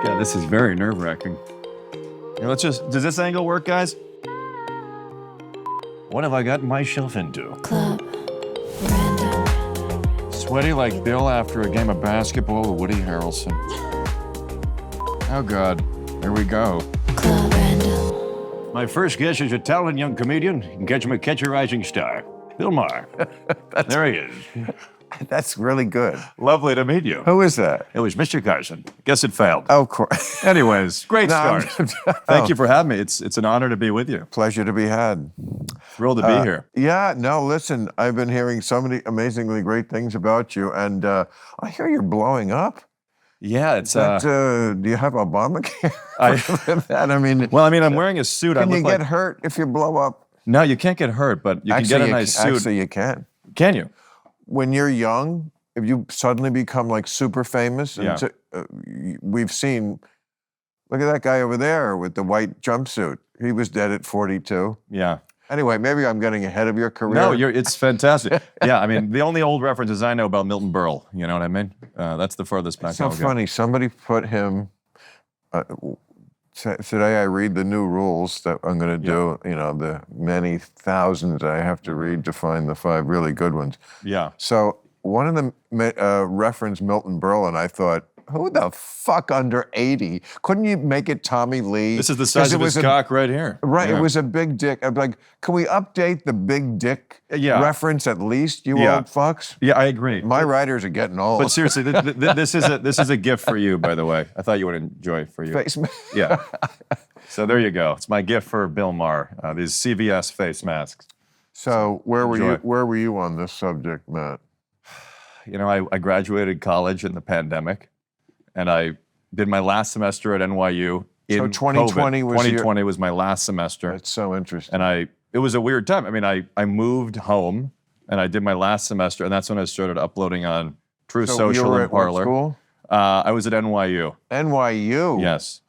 Yeah, this is very nerve-wracking. Does this angle work, guys? What have I gotten myself into? Club. Random. Sweaty like Bill after a game of basketball with Woody Harrelson. Oh, God. Here we go. Club Random. My first guest is a talented young comedian. You can catch him at Catch a Rising Star. Bill Maher. There he is. That's really good. Lovely to meet you. Who is that? It was Mr. Carson. Guess it failed. Oh, of course. Anyways, great No, start. Thank you for having me. It's an honor to be with you. Pleasure to be had. Thrilled to be here. Yeah, no, listen, I've been hearing so many amazingly great things about you, and I hear you're blowing up. Yeah, it's... Do you have Obamacare? I'm wearing a suit. Can you get hurt if you blow up? No, you can't get hurt, but you can get a nice suit. Actually, you can. Can you? When you're young, if you suddenly become like super famous, Yeah. we've seen, look at that guy over there with the white jumpsuit. He was dead at 42. Yeah. Anyway, maybe I'm getting ahead of your career. No, it's fantastic. Yeah, I mean, the only old references I know about Milton Berle, you know what I mean? That's the furthest back It's so I'll go. funny. Somebody put him, today I read the new rules that I'm going to do, you know, the many thousands I have to read to find the 5 really good ones. Yeah. So one of them referenced Milton Berle, and I thought, who the fuck under 80? Couldn't you make it Tommy Lee? This is the size of his cock right here. Right, Yeah. it was a big dick. I'm like, can we update the big dick reference at least, you old fucks? Yeah, I agree. My writers are getting old. But seriously, this is a gift for you, by the way. I thought you would enjoy it for you. Face Yeah. So there you go. It's my gift for Bill Maher. These CVS face masks. So where Enjoy. were you on this subject, Matt? You know, I graduated college in the pandemic, and I did my last semester at NYU in So 2020 COVID. was 2020 was my last semester. That's so interesting. And it was a weird time. I mean, I moved home, and I did my last semester, and that's when I started uploading on True So Social you were and at what Parler. school? I was at NYU. NYU? Yes.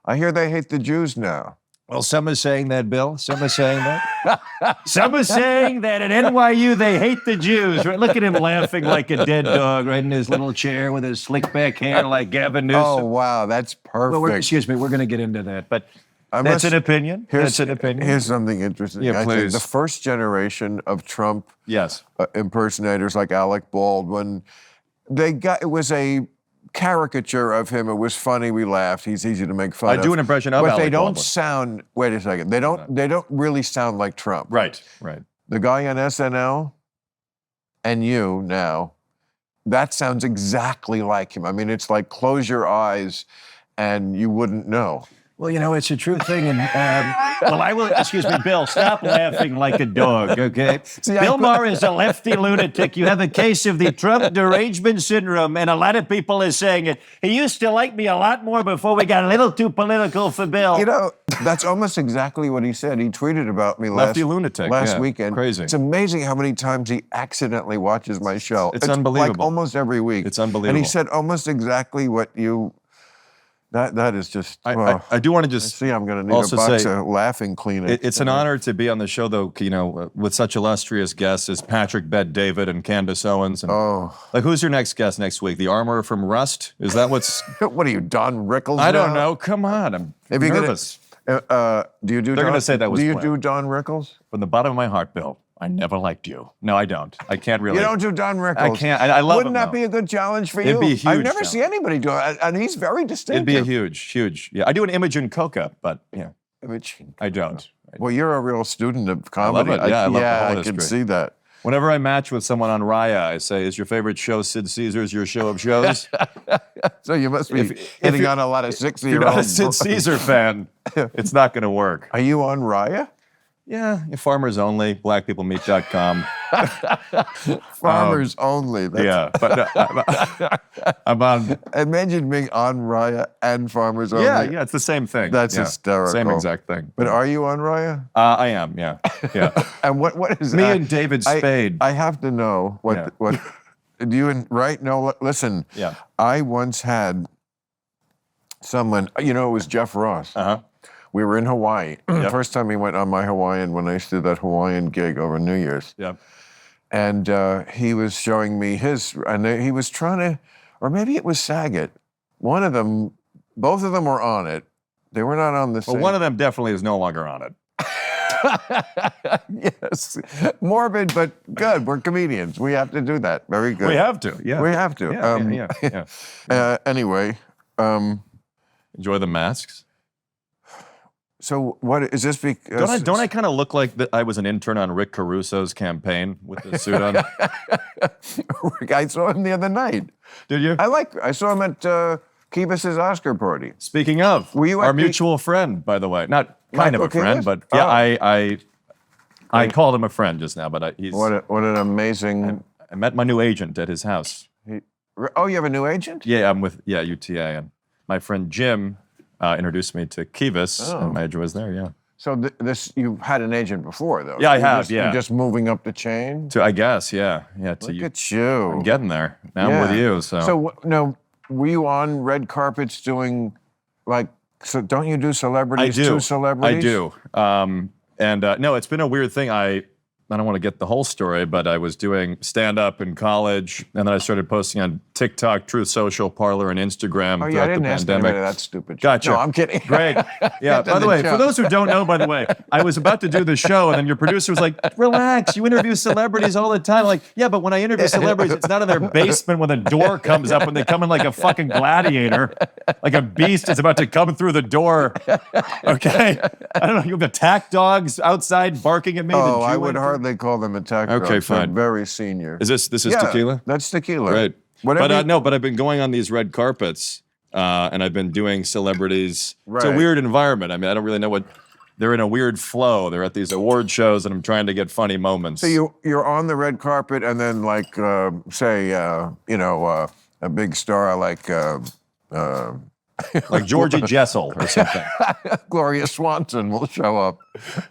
I hear they hate the Jews now. Well, some are saying that, Bill. Some are saying that. Some are saying that at NYU they hate the Jews. Right? Look at him laughing like a dead dog right in his little chair with his slick back hair like Gavin Newsom. Oh, wow, that's perfect. Well, excuse me, we're going to get into that, but that's an opinion. That's an opinion. Here's something interesting. Yeah, I think please. the first generation of Trump Yes. impersonators like Alec Baldwin, it was a caricature of him. It was funny. We laughed. He's easy to make fun I of. do an impression of but Alec they don't Baldwin. sound. Wait a second. They don't really sound like Trump. Right. The guy on SNL and you now, that sounds exactly like him. I mean, it's like close your eyes and you wouldn't know. Well, you know, it's a true thing. And, excuse me, Bill, stop laughing like a dog, okay? Bill Maher is a lefty lunatic. You have a case of the Trump derangement syndrome, and a lot of people are saying it. He used to like me a lot more before we got a little too political for Bill. You know, that's almost exactly what he said. He tweeted about me Lefty lunatic, last yeah, weekend. crazy. It's amazing how many times he accidentally watches my show. It's unbelievable. Like almost every week. It's unbelievable. And he said almost exactly what you... That is just... I do want to just see, I'm going to need also a box say, of laughing Kleenex. It's an honor to be on the show, though, you know, with such illustrious guests as Patrick Bet-David and Candace Owens. And, like, who's your next guest next week? The armorer from Rust? Is that what's... What are you, Don Rickles? I don't know. Come on. I'm nervous. Do you do... They're going to say that was Do you planned. do Don Rickles? From the bottom of my heart, Bill, I never liked you. No, I don't. I can't really. You don't do Don Rickles? I can't. I love Wouldn't him, that though. be a good challenge for you? It'd be a huge I've never challenge. seen anybody do it, and he's very distinctive. It'd be a huge. Yeah, I do an Imogen Coca, but yeah, I don't. Well, you're a real student of comedy. I love it. Yeah, I love the whole I history. can see that. Whenever I match with someone on Raya, I say, "Is your favorite show Sid Caesar's your show of shows?" So you must be hitting on a lot of 60-year-olds. If you're not a Sid Caesar fan, it's not going to work. Are you on Raya? Yeah, Farmers Only, blackpeoplemeet.com. Farmers Only. Yeah, but I'm on. Imagine being on Raya and Farmers Only. Yeah, it's the same thing. That's Yeah, hysterical. Same exact thing. But are you on Raya? I am, yeah. And what is Me that? and David Spade. I have to know what do you right? No, listen. Yeah. I once had someone. You know, it was Jeff Ross. We were in Hawaii. First time he went on my Hawaiian when I used to do that Hawaiian gig over New Year's. Yeah. And he was showing me his, and he was trying to, or maybe it was Saget. One of them Both of them were on it. They were not on the same. Well, one of them definitely is no longer on it. Yes. Morbid, but good. We're comedians. We have to do that. Very good. We have to, yeah. We have to. Yeah. Anyway, Enjoy the masks. so what is this? Don't I kind of look like that I was an intern on Rick Caruso's campaign with the suit on? I saw him the other night. Did you? I saw him at Kivas' Oscar party. Speaking of, Were you at our the- mutual friend, by the way. Not kind of a Michael friend, Kivas? but yeah, Oh. I called him a friend just now, but he's. What an amazing. I met my new agent at his house. Oh, you have a new agent? Yeah, I'm with UTA, and my friend Jim introduced me to Kivas, and my agent was there. Yeah. So this you've had an agent before, though. Yeah, I You're have, just- yeah. You're just moving up the chain. I guess, yeah. To Look you. at you. I'm getting there. Now I'm with you. So. So no, were you on red carpets doing like? So don't you do celebrities? I do. Two celebrities? I do. No, it's been a weird thing. I don't want to get the whole story, but I was doing stand-up in college, and then I started posting on TikTok, Truth Social, Parler, and Instagram Oh throughout yeah, I didn't the ask pandemic. anybody that stupid. shit. Gotcha. No, I'm kidding. Great. Yeah. Get to By the way, joke. for those who don't know, by the way, I was about to do the show, and then your producer was like, "Relax, you interview celebrities all the time." Like, yeah, but when I interview celebrities, it's not in their basement when the door comes up and they come in like a fucking gladiator, like a beast is about to come through the door. Okay. I don't know. You have attack dogs outside barking at me. Oh, that I you would went through? hardly call them attack Okay, dogs. They're fine. very senior. Is this yeah, tequila? That's tequila. Right. Whatever. But but I've been going on these red carpets, and I've been doing celebrities. It's a Right. weird environment. I mean, I don't really know what. They're in a weird flow. They're at these award shows, and I'm trying to get funny moments. So you're on the red carpet, and then like say a big star like like Georgie Jessel or something. Gloria Swanson will show up.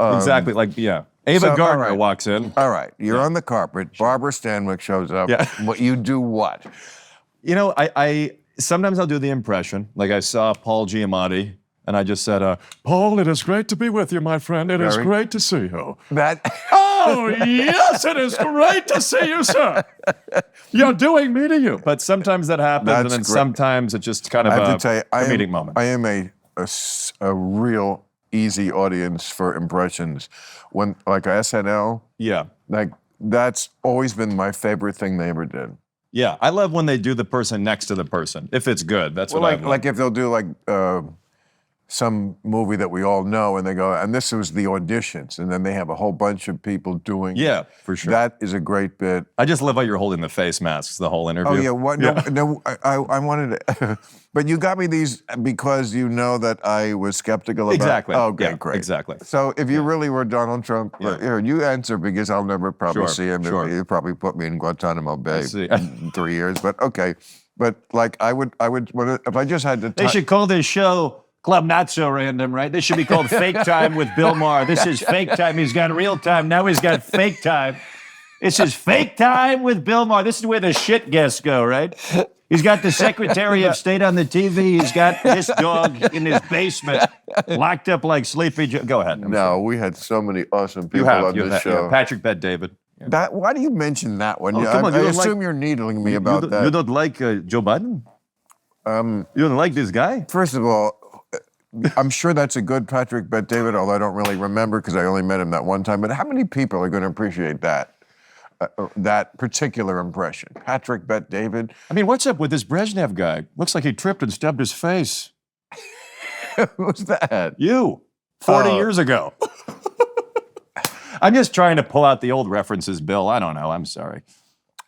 Exactly. Like Ava so, all Gardner right. walks in. All right, you're on the carpet. Barbara Stanwyck shows up. Yeah. What you do? What? You know, I sometimes I'll do the impression. Like I saw Paul Giamatti, and I just said, "Paul, it is great to be with you, my friend. It is Very- great to see you." That. Oh, yes, it is great to see you, sir. You're doing me to you. But sometimes that happens, and That's then great. sometimes it's just kind of I a have to tell you, comedic moment. I am a real easy audience for impressions. When like SNL, Yeah. like that's always been my favorite thing they ever did. Yeah, I love when they do the person next to the person. If it's good, that's Well, what I like if they'll do like some movie that we all know, and they go, and this was the auditions, and then they have a whole bunch of people doing. Yeah, for sure. That is a great bit. I just love how you're holding the face masks the whole interview. Oh yeah, what? No, I wanted to, but you got me these because you know that I was skeptical about. Exactly. Oh, okay, Yeah, great. exactly. So if you really were Donald Trump, here you answer because I'll never probably Sure, see him. sure. He'd probably put me in Guantanamo Bay see. in 3 years. But okay, but like I would if I just had to. They should call this show Club Not So Random, right? This should be called Fake Time with Bill Maher. This is fake time. He's got real time. Now he's got fake time. This is Fake Time with Bill Maher. This is where the shit guests go, right? He's got the Secretary of State on the TV. He's got this dog in his basement, locked up like Sleepy Joe. Go ahead. No, we had so many awesome you people have, on this show. Patrick Bet David. Yeah. That, why do you mention that one? Oh, Yeah, come on, I you don't assume like- you're needling me about that. You don't like Joe Biden? You don't like this guy? First of all, I'm sure that's a good Patrick Bet David, although I don't really remember because I only met him that one time. But how many people are going to appreciate that? That particular impression. Patrick Bet David. I mean, what's up with this Brezhnev guy? Looks like he tripped and stubbed his face. Who's that? You, 40 Oh. years ago. I'm just trying to pull out the old references, Bill. I don't know. I'm sorry.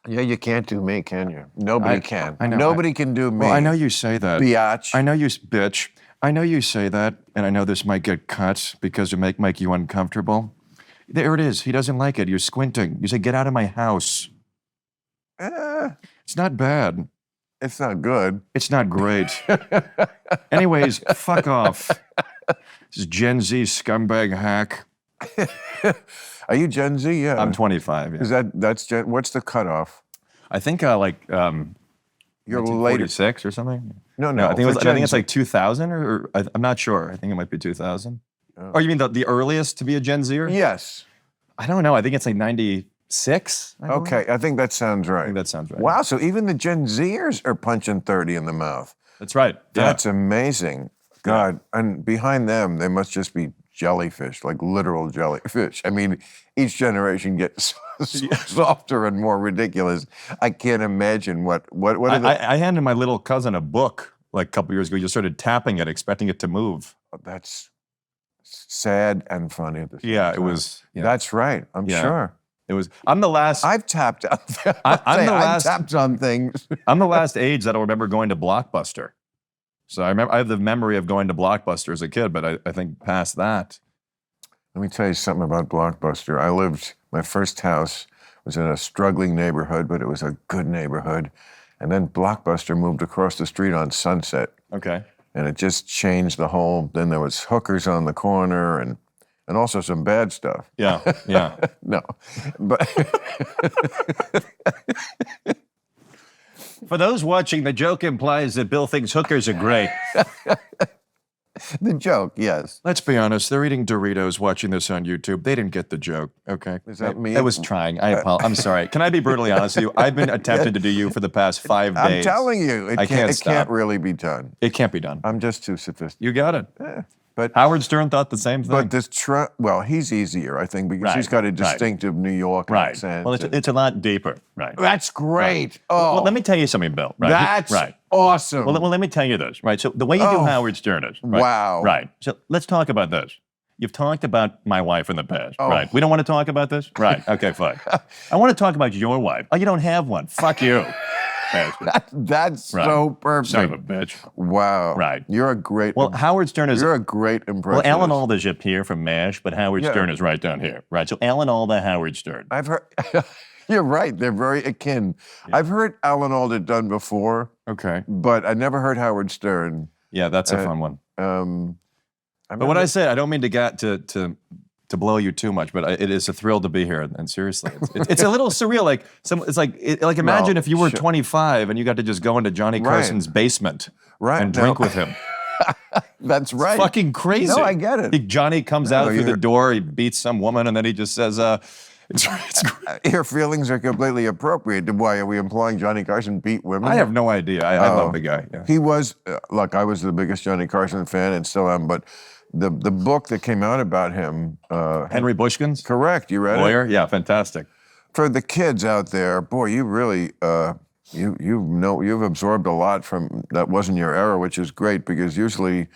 Yeah, you can't do me, can you? Nobody can. I know. Nobody can do me. Well, I know you say that. Biatch. I know you, bitch. I know you say that, and I know this might get cut because it make you uncomfortable. There it is. He doesn't like it. You're squinting. You say, "Get out of my house." It's not bad. It's not good. It's not great. Anyways, fuck off. This is Gen Z scumbag hack. Are you Gen Z? Yeah. I'm 25. Yeah. Is that's Gen? What's the cutoff? I think You're later. 1946 or something. No. I think it was. for I think Gen it's Z. like 2000, or I'm not sure. I think it might be 2000. Oh, you mean the earliest to be a Gen Zer? Yes. I don't know. I think it's like 96. I believe. Okay, I think that sounds right. I think that sounds right. Wow, so even the Gen Zers are punching 30 in the mouth. That's right. Yeah. That's amazing. God, and behind them, they must just be jellyfish, like literal jellyfish. I mean, each generation gets softer and more ridiculous. I can't imagine what are the... I handed my little cousin a book like a couple years ago. You started tapping it, expecting it to move. That's sad and funny at the same Yeah, time. it was. Yeah. That's right. I'm sure. It was. I'm the last. I've tapped on I'm tapped on things. I'm the last age that I remember going to Blockbuster. So I have the memory of going to Blockbuster as a kid, but I think past that. Let me tell you something about Blockbuster. My first house was in a struggling neighborhood, but it was a good neighborhood. And then Blockbuster moved across the street on Sunset. Okay. And it just changed the whole, then there was hookers on the corner and also some bad stuff. Yeah, yeah. No, but For those watching, the joke implies that Bill thinks hookers are great. the joke, yes. Let's be honest. They're eating Doritos, watching this on YouTube. They didn't get the joke. Okay. Is that me? I was trying. I'm sorry. Can I be brutally honest with you? I've been attempting to do you for the past 5 days. I'm telling you, it can't really be done. It can't be done. I'm just too sophisticated. You got it. But Howard Stern thought the same thing. But this well, he's easier, I think, because he's got a distinctive New York accent. Well, it's a lot deeper. Right. That's great. Oh, Well, let me tell you something, Bill. Right. that's awesome. Well, let me tell you this. Right. So the way you do Howard Stern is. Right? Wow. Right. So let's talk about this. You've talked about my wife in the past. Oh. Right. We don't want to talk about this. Right. Okay. Fine. I want to talk about your wife. Oh, you don't have one. Fuck you. That's so perfect. Son of a bitch. Wow. Right. You're a great. Well, Howard Stern is. You're a great impressionist. Well, Alan Alda's up here from MASH, but Howard Stern is right down here. Right. So Alan Alda, Howard Stern. I've heard. You're right. They're very akin. Yeah. I've heard Alan Alda done before. Okay. But I never heard Howard Stern. Yeah, that's a fun one. But what I said, I don't mean to blow you too much, but it is a thrill to be here. And seriously, it's a little surreal. Like imagine if you were 25 and you got to just go into Johnny Carson's basement and drink with him. That's right. It's fucking crazy. No, I get it. Johnny comes out through the door, he beats some woman, and then he just says, it's your feelings are completely appropriate. Why are we implying Johnny Carson beat women? I have no idea. I love the guy. Yeah. He was, look, I was the biggest Johnny Carson fan and still am, but the book that came out about him. Henry Bushkin's? Correct. You read it? Lawyer? Yeah, fantastic. For the kids out there, boy, you really, you've absorbed a lot from that wasn't your era, which is great because usually,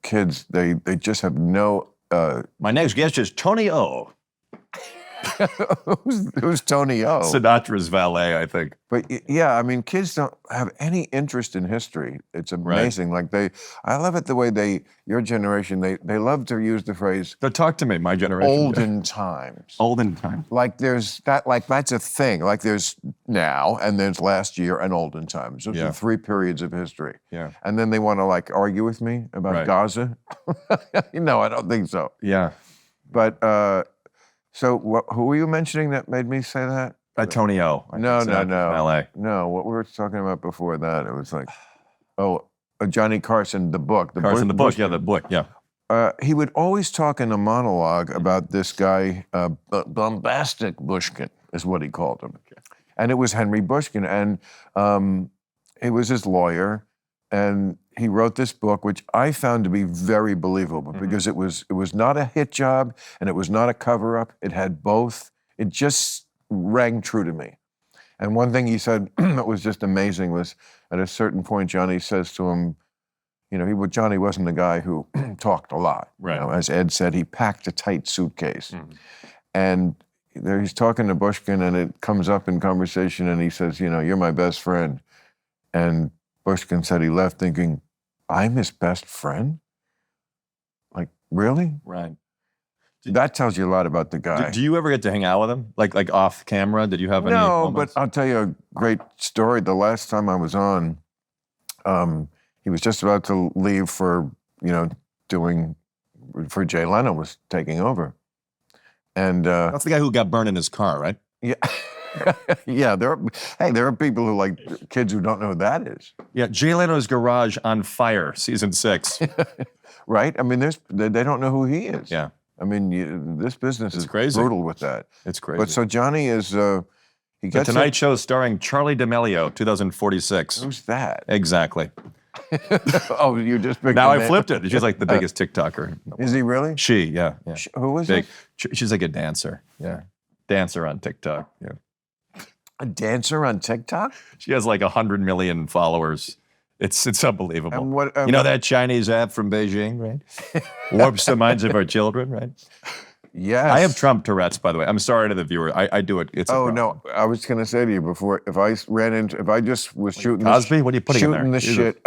kids, they just have no. My next guest is Tony O. Who's Tony O? Sinatra's valet, I think. But yeah, I mean, kids don't have any interest in history. It's amazing. Right. Like I love it the way your generation, they love to use the phrase. So talk to me, my generation. Olden times. Olden times. Like there's that, like that's a thing. Like there's now and there's last year and olden times. Those are 3 periods of history. Yeah. And then they want to like argue with me about Gaza. No, I don't think so. Yeah. But so who were you mentioning that made me say that? Tony O. No. LA. No, what we were talking about before that, it was like, Johnny Carson, the book. The book, yeah. He would always talk in a monologue about this guy, Bombastic Bushkin is what he called him. Okay. And it was Henry Bushkin, and he was his lawyer, and he wrote this book, which I found to be very believable because it was not a hit job and it was not a cover-up. It had both. It just rang true to me. And one thing he said that was just amazing was at a certain point, Johnny says to him, Johnny wasn't the guy who talked a lot. Right. As Ed said, he packed a tight suitcase. And he's talking to Bushkin and it comes up in conversation and he says, you're my best friend. And Bushkin said he left thinking, I'm his best friend? Like, really? Right. That tells you a lot about the guy. Do you ever get to hang out with him? Like off camera? Did you have any moments? But I'll tell you a great story. The last time I was on, he was just about to leave for Jay Leno was taking over. And that's the guy who got burned in his car, right? Yeah. Yeah, there are people who like kids who don't know who that is. Yeah, Jay Leno's Garage on Fire, season 6. Right? I mean, they don't know who he is. Yeah. I mean, this business is crazy. Brutal with that. It's crazy. But so Johnny is, he gets The Tonight Show starring Charli D'Amelio, 2046. Who's that? Exactly. Oh, you just picked Now the I name. flipped it. She's like the biggest TikToker. Is he really? She, yeah. Who was Big. it? She's like a dancer. Yeah. Dancer on TikTok. Yeah. A dancer on TikTok? She has like 100 million followers. It's unbelievable. And what- you know that Chinese app from Beijing, right? Warps the minds of our children, right? Yes. I have Trump Tourette's, by the way. I'm sorry to the viewer. I do it. It's a Oh problem. no! I was going to say to you before, if I just was shooting Cosby? What are you putting in shooting there? the shit.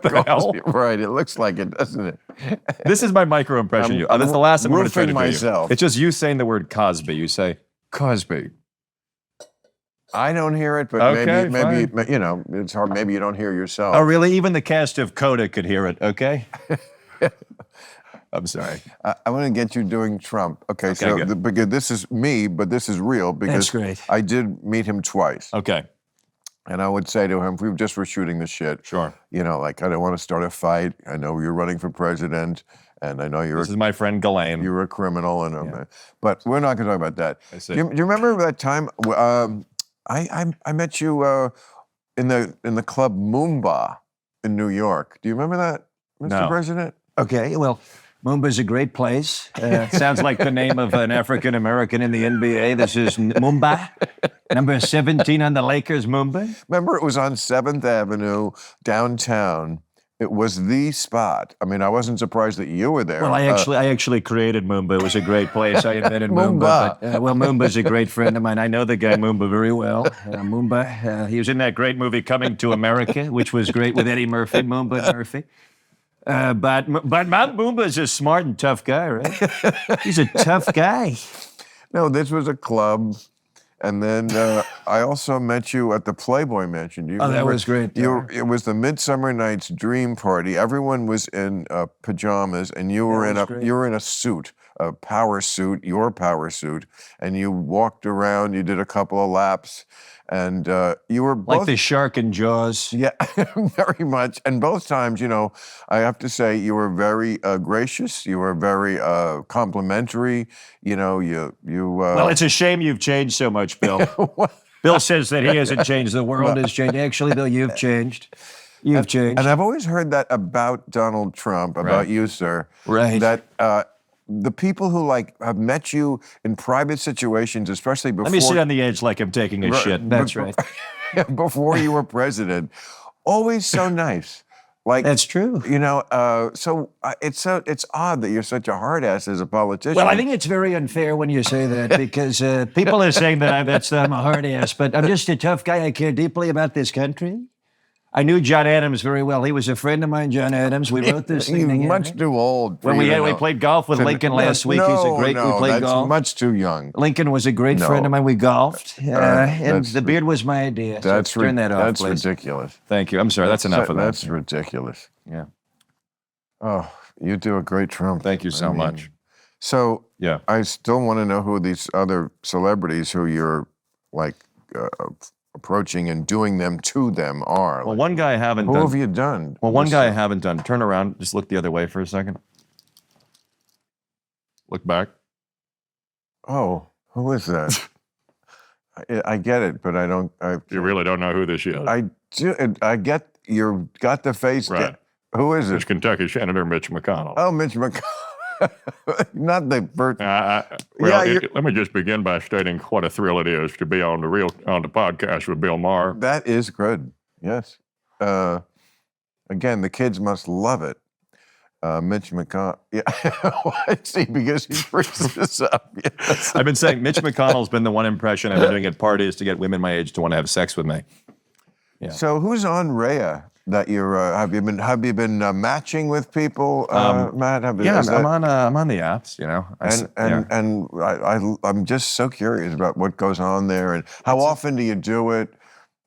The hell? Right, it looks like it, doesn't it? This is my micro impression of you. That's the last time I'm going to try to roofing do myself. you. It's just you saying the word Cosby. You say Cosby. I don't hear it, but Okay, maybe you know, it's hard. Maybe you don't hear yourself. Oh, really? Even the cast of Coda could hear it. Okay. I'm sorry. I want to get you doing Trump. Okay, so good. because this is me, but this is real because great. I did meet him twice. Okay. And I would say to him, if we just were shooting the shit, Sure. you know, like, I don't want to start a fight. I know you're running for president, and I know This is my friend Ghislaine. you're a criminal, and but we're not going to talk about that. I see. Do you remember that time I met you in the club Moomba in New York? Do you remember that, Mr. No. President? Okay, well, Mumba's a great place. Sounds like the name of an African American in the NBA. This is Mumba, number 17 on the Lakers, Mumba. Remember, it was on 7th Avenue downtown. It was the spot. I mean, I wasn't surprised that you were there. Well, I actually created Mumba. It was a great place. I invented Mumba. Mumba. But, Mumba's a great friend of mine. I know the guy Mumba very well. Mumba, he was in that great movie Coming to America, which was great with Eddie Murphy, Mumba Murphy. But Mumba's a smart and tough guy, right? He's a tough guy. No, this was a club. And then I also met you at the Playboy Mansion. Do you Oh, that remember? was great. It was the Midsummer Night's Dream Party. Everyone was in pajamas, and you were you were in a suit, a power suit, your power suit, and you walked around. You did a couple of laps, and you were both, Like the shark in Jaws. yeah, very much. And both times, you know, I have to say you were very gracious. You were very complimentary. You know, you. Well, it's a shame you've changed so much, Bill. Bill says that he hasn't changed. The world has changed. Actually, Bill, you've changed. You've changed. And I've always heard that about Donald Trump, about you, sir. Right. That the people who have met you in private situations, especially before. Let me sit on the edge like I'm taking a shit. That's right. Before you were president, always so nice. Like That's true. You know, it's odd that you're such a hard ass as a politician. Well, I think it's very unfair when you say that because people are saying that I'm a hard ass, but I'm just a tough guy. I care deeply about this country. I knew John Adams very well. He was a friend of mine, John Adams. We wrote this thing He's together. much too old. For When you to we know. played golf with Lincoln last week. He's a great. No, we played that's golf. much too young. Lincoln was a great No. friend of mine. We golfed, and that's- the beard was my idea. So That's turn that off, That's please. ridiculous. Thank you. I'm sorry. That's enough of that. That's ridiculous. Yeah. Oh, you do a great Trump. Thank you so much. So Yeah. I still want to know who these other celebrities who you're like approaching and doing them to them are. Well, Like, one guy I haven't who done. have you done? Well, one guy I haven't done. Turn around. Just look the other way for a second. Look back. Oh, who is that? I get it, but I don't. You really don't know who this is. I do. I get you got the face. Right. Who is It's it? Kentucky Senator Mitch McConnell. Oh, Mitch McConnell. Not the Bert. Let me just begin by stating what a thrill it is to be on the podcast with Bill Maher. That is good. Yes. Again, the kids must love it. Mitch McConnell. Yeah. I see, because he brings this up. Yes. I've been saying Mitch McConnell's been the one impression I've been doing at parties to get women my age to want to have sex with me. Yeah. So who's on Rhea that you're? Have you been matching with people, Matt? I'm on the apps. You know, I'm just so curious about what goes on there and how often do you do it?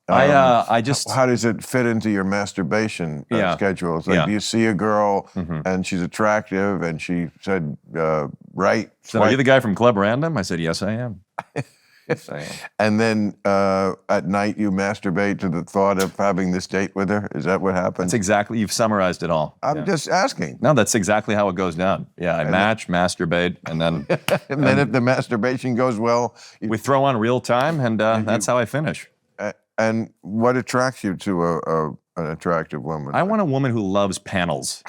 I just How does it fit into your masturbation schedules? Like, do you see a girl and she's attractive and she said, right? So are you the guy from Club Random? I said, yes, I am. Yes, I am. And then at night you masturbate to the thought of having this date with her? Is that what happens? That's exactly, you've summarized it all. I'm just asking. No, that's exactly how it goes down. Yeah, I masturbate, and then And then if the masturbation goes well, we throw on real time, and that's how I finish. and what attracts you to an attractive woman. I want a woman who loves panels.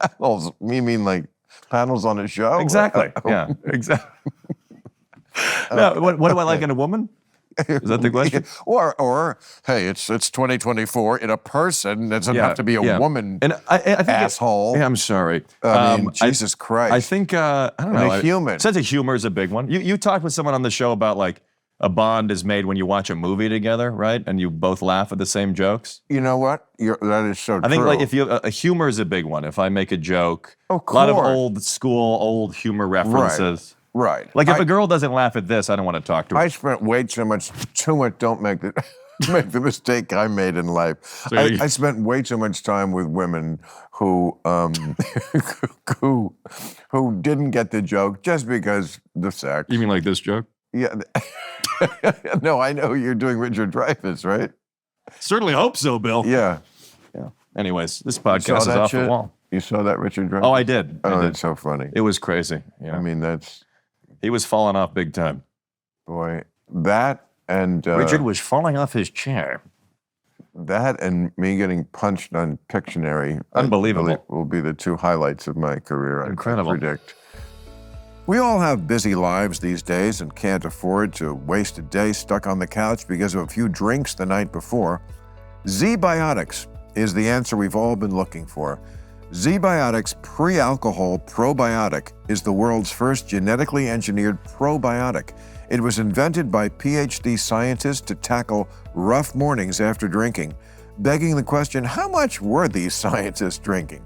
Panels? You mean like panels on a show? Exactly. Yeah, exactly. No, what do I like in a woman? Is that the question? Or hey, it's 2024. In a person, it doesn't have to be a woman. And I think asshole. I'm sorry. I mean, Jesus Christ. I think I don't know. A human. Sense of humor is a big one. You talked with someone on the show about like a bond is made when you watch a movie together, right? And you both laugh at the same jokes. You know what? That is so true. I think like if you a humor is a big one. If I make a joke, of a lot of course. old humor references. Right. Like if a girl doesn't laugh at this, I don't want to talk to her. I spent way too much. Don't make the make the mistake I made in life. So I spent way too much time with women who who didn't get the joke just because the sex. You mean like this joke? Yeah. No, I know you're doing Richard Dreyfuss, right? Certainly hope so, Bill. Yeah. Yeah. Anyways, this podcast is off the wall. You saw that Richard Dreyfuss? Oh, I did. Oh, that's so funny. It was crazy. Yeah. I mean, He was falling off big time. Boy, that and Richard was falling off his chair. That and me getting punched on Pictionary. Unbelievable. Will be the two highlights of my career. Incredible. I predict. We all have busy lives these days and can't afford to waste a day stuck on the couch because of a few drinks the night before. Z-Biotics is the answer we've all been looking for. Z-Biotics Pre-Alcohol Probiotic is the world's first genetically engineered probiotic. It was invented by PhD scientists to tackle rough mornings after drinking, begging the question, how much were these scientists drinking?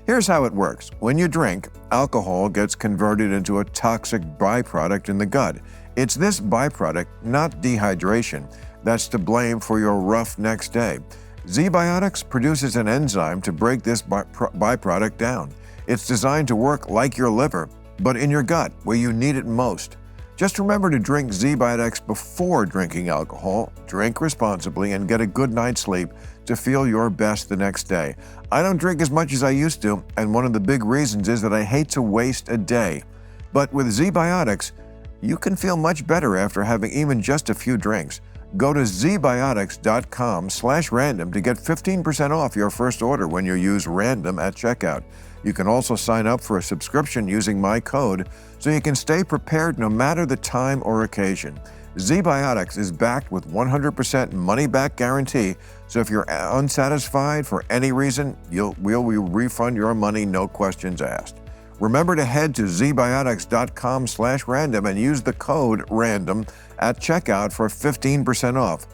Here's how it works. When you drink, alcohol gets converted into a toxic byproduct in the gut. It's this byproduct, not dehydration, that's to blame for your rough next day. Z-Biotics produces an enzyme to break this byproduct down. It's designed to work like your liver, but in your gut, where you need it most. Just remember to drink Z-Biotics before drinking alcohol, drink responsibly, and get a good night's sleep to feel your best the next day. I don't drink as much as I used to, and one of the big reasons is that I hate to waste a day. But with Z-Biotics, you can feel much better after having even just a few drinks. Go to zbiotics.com/random to get 15% off your first order when you use random at checkout. You can also sign up for a subscription using my code so you can stay prepared no matter the time or occasion. Z-Biotics is backed with 100% money-back guarantee, so if you're unsatisfied for any reason, we'll refund your money, no questions asked. Remember to head to zbiotics.com/random and use the code RANDOM at checkout for 15% off.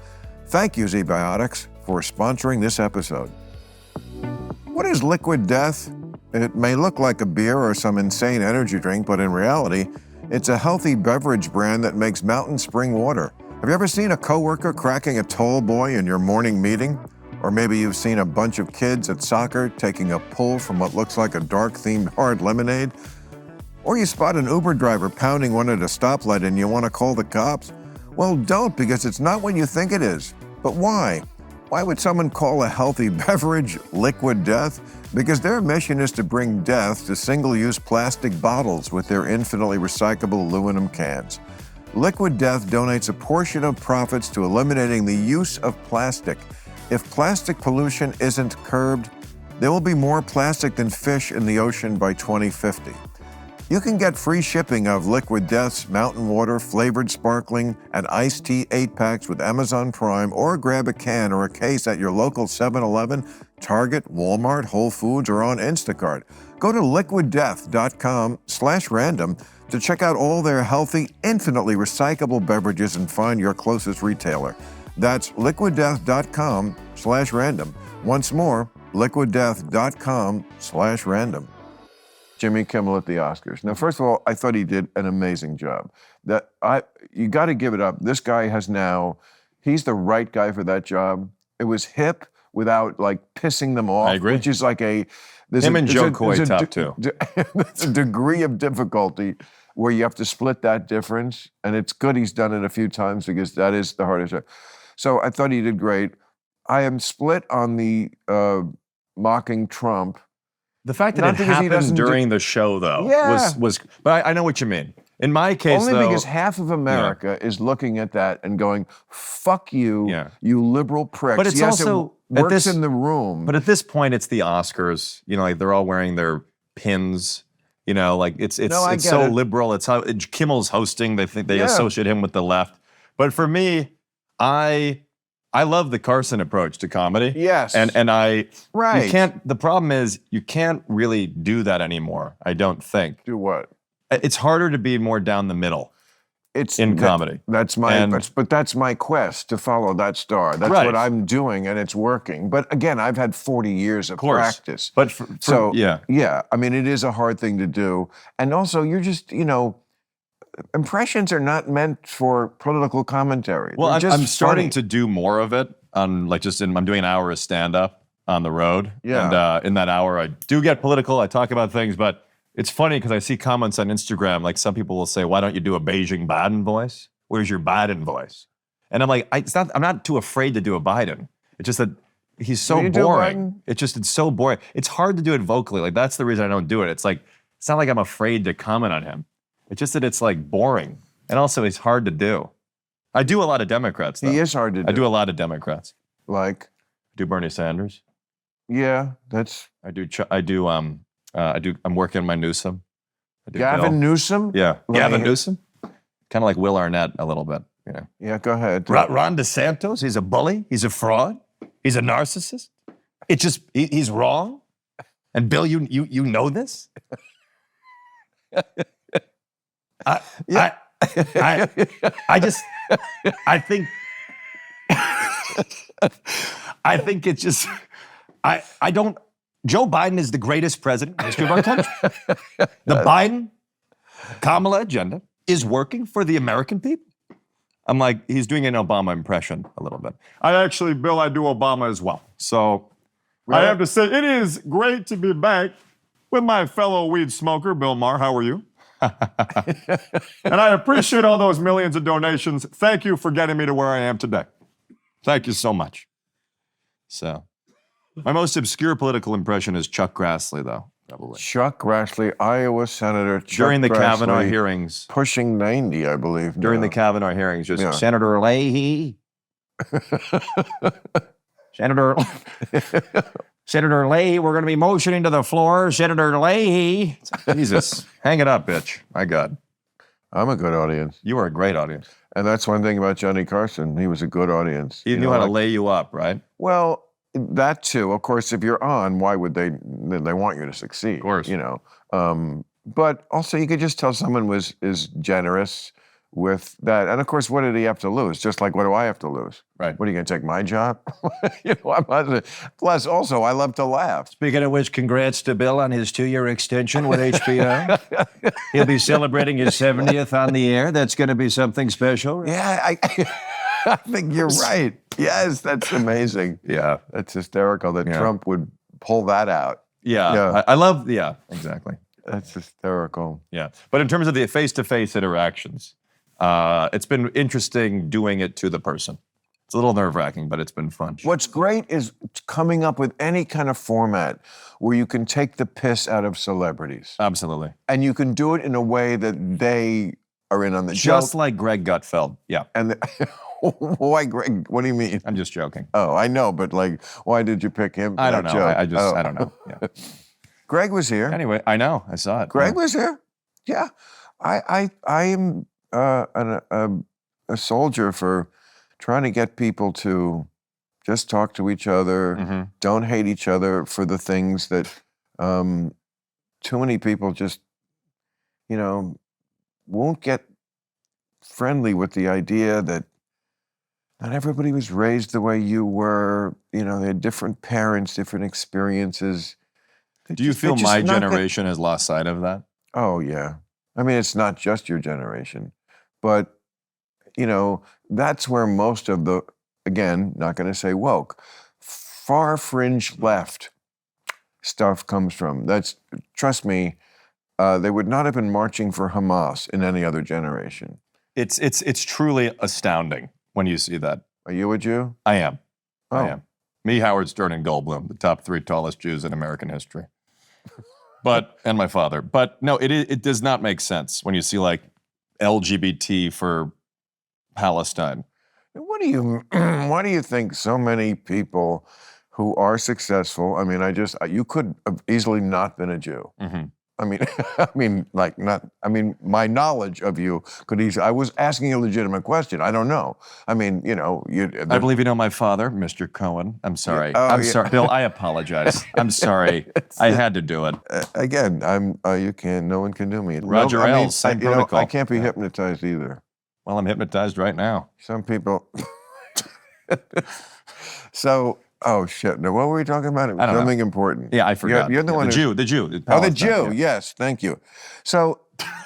Thank you, Z-Biotics, for sponsoring this episode. What is Liquid Death? It may look like a beer or some insane energy drink, but in reality, it's a healthy beverage brand that makes mountain spring water. Have you ever seen a coworker cracking a tall boy in your morning meeting? Or maybe you've seen a bunch of kids at soccer taking a pull from what looks like a dark-themed hard lemonade? Or you spot an Uber driver pounding one at a stoplight and you want to call the cops? Well, don't, because it's not what you think it is. But why? Why would someone call a healthy beverage Liquid Death? Because their mission is to bring death to single-use plastic bottles with their infinitely recyclable aluminum cans. Liquid Death donates a portion of profits to eliminating the use of plastic. If plastic pollution isn't curbed, there will be more plastic than fish in the ocean by 2050. You can get free shipping of Liquid Death's mountain water, flavored sparkling, and iced tea 8-packs with Amazon Prime, or grab a can or a case at your local 7-Eleven, Target, Walmart, Whole Foods, or on Instacart. Go to liquiddeath.com/random to check out all their healthy, infinitely recyclable beverages and find your closest retailer. That's liquiddeath.com/random. Once more, liquiddeath.com/random. Jimmy Kimmel at the Oscars. Now, first of all, I thought he did an amazing job. You got to give it up. This guy he's the right guy for that job. It was hip without like pissing them off. I agree. Which is like Him and Joe Coy top two. There's a degree of difficulty where you have to split that difference, and it's good he's done it a few times because that is the hardest job. So I thought he did great. I am split on the mocking Trump. The fact that it happened during the show, though, was. But I know what you mean. In my case, Only though, because half of America is looking at that and going, "Fuck you, Yeah. you liberal pricks." But it's yes, also it at works this- in the room. But at this point, it's the Oscars. You know, like they're all wearing their pins. You know, like it's No, I it's get so it. liberal. It's how Kimmel's hosting. They think they Yeah. associate him with the left. But for me, I love the Carson approach to comedy. Yes. And I Right. You can't. The problem is you can't really do that anymore. I don't think Do what? it's harder to be more down the middle. It's In comedy. That's my, And- but that's my quest to follow that star. That's Right. what I'm doing, and it's working. But again, I've had 40 years of course. practice. But So yeah. I mean, it is a hard thing to do, and also you're just, impressions are not meant for political commentary. Well, They're I'm just starting funny. to do more of it on I'm doing an hour of stand up on the road. Yeah. And in that hour, I do get political. I talk about things, but it's funny because I see comments on Instagram. Like some people will say, "Why don't you do a Beijing Biden voice? Where's your Biden voice?" And I'm like, I'm not too afraid to do a Biden. It's just that he's so Do you do boring. Biden? It's so boring. It's hard to do it vocally. Like that's the reason I don't do it. It's not like I'm afraid to comment on him. It's just that it's like boring. And also he's hard to do. I do a lot of Democrats though. He is hard to do. I do a lot of Democrats. Like, I do Bernie Sanders. yeah, that's I'm working on my Newsom. I do Gavin Bill. Newsom. Yeah. Like- Gavin Newsom. Kind of like Will Arnett a little bit. Yeah. Yeah, go ahead. Ron DeSantis, he's a bully. He's a fraud. He's a narcissist. He's wrong. And Bill, you know this? I think it's just, I don't, Joe Biden is the greatest president in the history of our country. The Biden-Kamala agenda is working for the American people. I'm like, he's doing an Obama impression a little bit. Bill, I do Obama as well. So I have to say, it is great to be back with my fellow weed smoker, Bill Maher. How are you? And I appreciate all those millions of donations. Thank you for getting me to where I am today. Thank you so much. So, my most obscure political impression is Chuck Grassley, though. Probably. Chuck Grassley, Iowa Senator. During the Chuck Kavanaugh Grassley, hearings. pushing 90, I believe. During now. the Kavanaugh hearings, just Yeah. Senator Leahy. Senator Leahy, we're going to be motioning to the floor. Senator Leahy. Jesus, hang it up, bitch. My God. I'm a good audience. You were a great audience. And that's one thing about Johnny Carson. He was a good audience. He You knew know, how to like- lay you up, right? Well, that too. Of course, if you're on, why would they want you to succeed? Of course. But also you could just tell someone is generous with that. And of course, what did he have to lose? Just like, what do I have to lose? Right. What are you going to take my job? Plus, also, I love to laugh. Speaking of which, congrats to Bill on his 2-year extension with HBO. He'll be celebrating his 70th on the air. That's going to be something special. Yeah, I think you're right. Yes, that's amazing. Yeah. That's hysterical that Yeah. Trump would pull that out. Yeah. Yeah. I love, exactly. That's hysterical. Yeah. But in terms of the face-to-face interactions, it's been interesting doing it to the person. It's a little nerve-wracking, but it's been fun. What's great is coming up with any kind of format where you can take the piss out of celebrities. Absolutely. And you can do it in a way that they are in on the Just joke. like Greg Gutfeld. Yeah. And why, Greg? What do you mean? I'm just joking. Oh, I know, but like, why did you pick him? For I don't that know. joke? I just, Oh. I don't know. Yeah. Greg was here. Anyway, I know. I saw it. Greg Yeah. was here. Yeah, I am a soldier for trying to get people to just talk to each other, Mhm. don't hate each other for the things that too many people just, won't get friendly with the idea that not everybody was raised the way you were. They had different parents, different experiences. Do you feel They're just my not good- generation has lost sight of that? Oh, yeah. I mean, it's not just your generation, but, that's where most of the, again, not going to say woke, far fringe left stuff comes from. Trust me, they would not have been marching for Hamas in any other generation. It's truly astounding when you see that. Are you a Jew? I am. I Oh. am. Me, Howard Stern, and Goldblum, the top 3 tallest Jews in American history. And my father. But no, it does not make sense when you see like LGBT for Palestine. Why do you think so many people who are successful? I mean, you could have easily not been a Jew. Mm-hmm. My knowledge of you could easily. I was asking a legitimate question. I don't know. I mean, I believe you know my father, Mr. Cohen. I'm sorry. Oh, I'm yeah. sorry, Bill. I apologize. I'm sorry. I had to do it. Again, you can't. No one can do me. Roger no, I mean, Ailes, same protocol. I can't be hypnotized either. Well, I'm hypnotized right now. Some people. So, oh shit! Now, what were we talking about? I don't Something know. important. Yeah, I forgot. You're the one. The Jew. The Jew. Oh, the Jew. Palestine, yeah. Yes, thank you. So,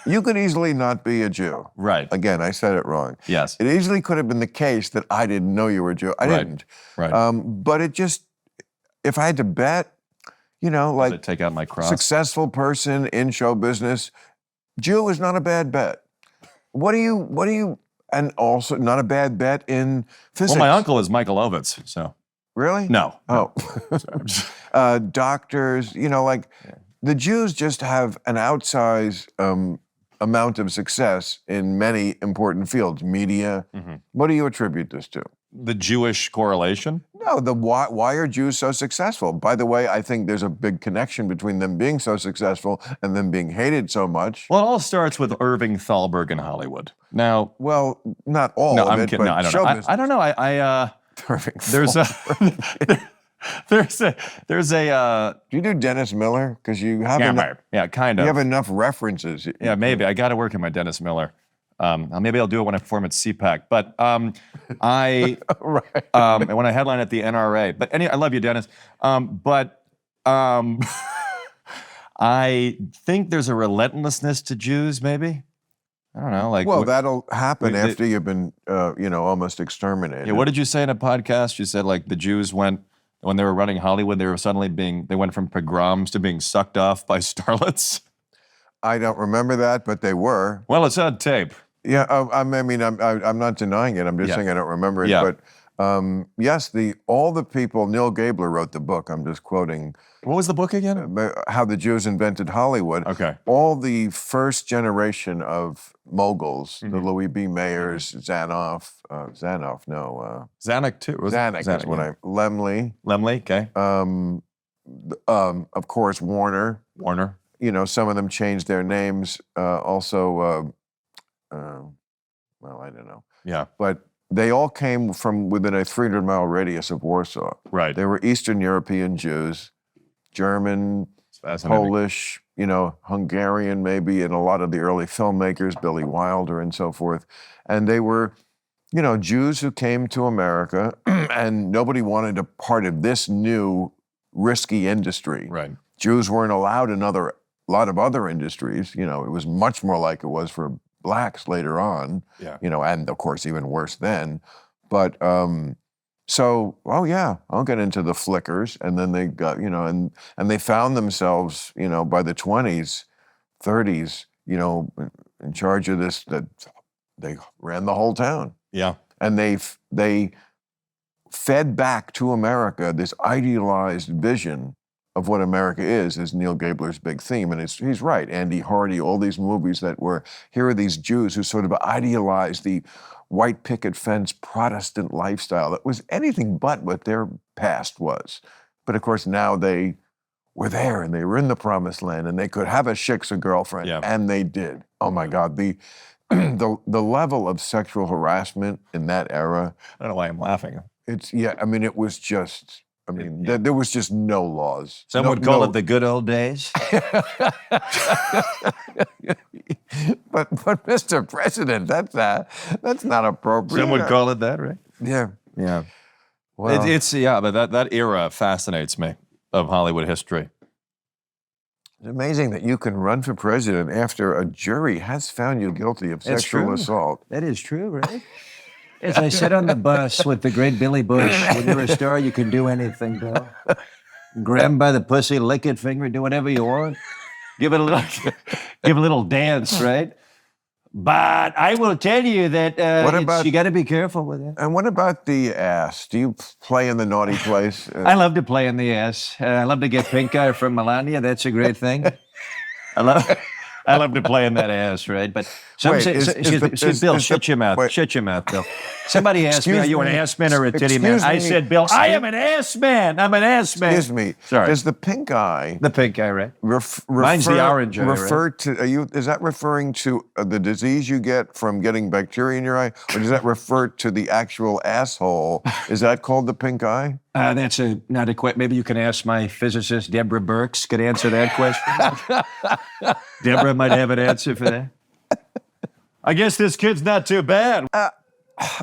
you could easily not be a Jew. Right. Again, I said it wrong. Yes. It easily could have been the case that I didn't know you were a Jew. I Right. didn't. Right. But it just, if I had to bet, To take out my cross. successful person in show business, Jew is not a bad bet. What do you, and also not a bad bet in physics. Well, my uncle is Michael Ovitz, so. Really? No. Oh. Doctors, the Jews just have an outsized amount of success in many important fields, media. Mm-hmm. What do you attribute this to? The Jewish correlation? No, why are Jews so successful? By the way, I think there's a big connection between them being so successful and them being hated so much. Well, it all starts with Irving Thalberg in Hollywood. Now, Well, not all no, of I'm it, kidding. but No, I don't show know. business. I don't know. Irving There's a Thalberg. there's a Do you do Dennis Miller? Because you have kind you of. have enough references. Yeah, maybe. I got to work in my Dennis Miller. Maybe I'll do it when I perform at CPAC. But I Right. when I headline at the NRA. But anyway, I love you, Dennis. I think there's a relentlessness to Jews. Maybe I don't know. Like, Well, that'll happen they- after you've been, almost exterminated. yeah, what did you say in a podcast? You said like the Jews went when they were running Hollywood. They went from pogroms to being sucked off by starlets. I don't remember that, but they were. Well, it's on tape. Yeah, I'm not denying it. I'm just Yeah. saying I don't remember it. Yeah. But yes, all the people. Neil Gabler wrote the book. I'm just quoting What was the book again? how the Jews invented Hollywood. Okay. All the first generation of moguls, the Mm-hmm. Louis B. Mayers, Zanuck Zanuck too. Was it? Zanuck is what yeah. Lemley, Lemley. Okay. of course Warner. Warner. Some of them changed their names. Well, I don't know. Yeah. But they all came from within a 300-mile radius of Warsaw. Right. They were Eastern European Jews, German, It's fascinating. Polish, Hungarian maybe, and a lot of the early filmmakers, Billy Wilder and so forth. And they were, Jews who came to America and nobody wanted a part of this new risky industry. Right. Jews weren't allowed in a lot of other industries. It was much more like it was for blacks later on, Yeah. and of course even worse then. But I'll get into the flickers, and then they got, and they found themselves, by the 20s, 30s, in charge of this, that they ran the whole town. Yeah. And they fed back to America this idealized vision of what America is Neil Gabler's big theme. And he's right. Andy Hardy, all these movies here are these Jews who sort of idealized the white picket fence Protestant lifestyle that was anything but what their past was. But of course, now they were there and they were in the promised land and they could have a shiksa girlfriend. Yeah. And they did. Oh my God. The level of sexual harassment in that era, I don't know why I'm laughing. it was just, there was just no laws. Some would call it the good old days. But Mr. President, that's not appropriate. Some would call it that, right? Yeah. Yeah. Well, But that era fascinates me of Hollywood history. it's amazing that you can run for president after a jury has found you guilty of That's sexual true. assault. That is true, right? As I said on the bus with the great Billy Bush, when you're a star, you can do anything, Bill. Grab him by the pussy, lick it, finger, do whatever you want. Give it a little dance, right? But I will tell you that you got to be careful with it. And what about the ass? Do you play in the naughty place? I love to play in the ass. I love to get pink eye from Melania. That's a great thing. I I love to play in that ass, right? But Wait, Bill, shut your mouth. wait. Shut your mouth, Bill. Somebody asked me, Excuse are you an me. ass man or a titty man? Excuse I me. said, Bill, I am an ass man. I'm an ass man. Excuse me. Sorry. Does the pink eye The pink guy, right? Mine's the orange eye, right? refer to? Is that referring to the disease you get from getting bacteria in your eye, or does that refer to the actual asshole? Is that called the pink eye? That's not a question. Maybe you can ask my physicist, Deborah Burks, could answer that question. Deborah might have an answer for that. I guess this kid's not too bad.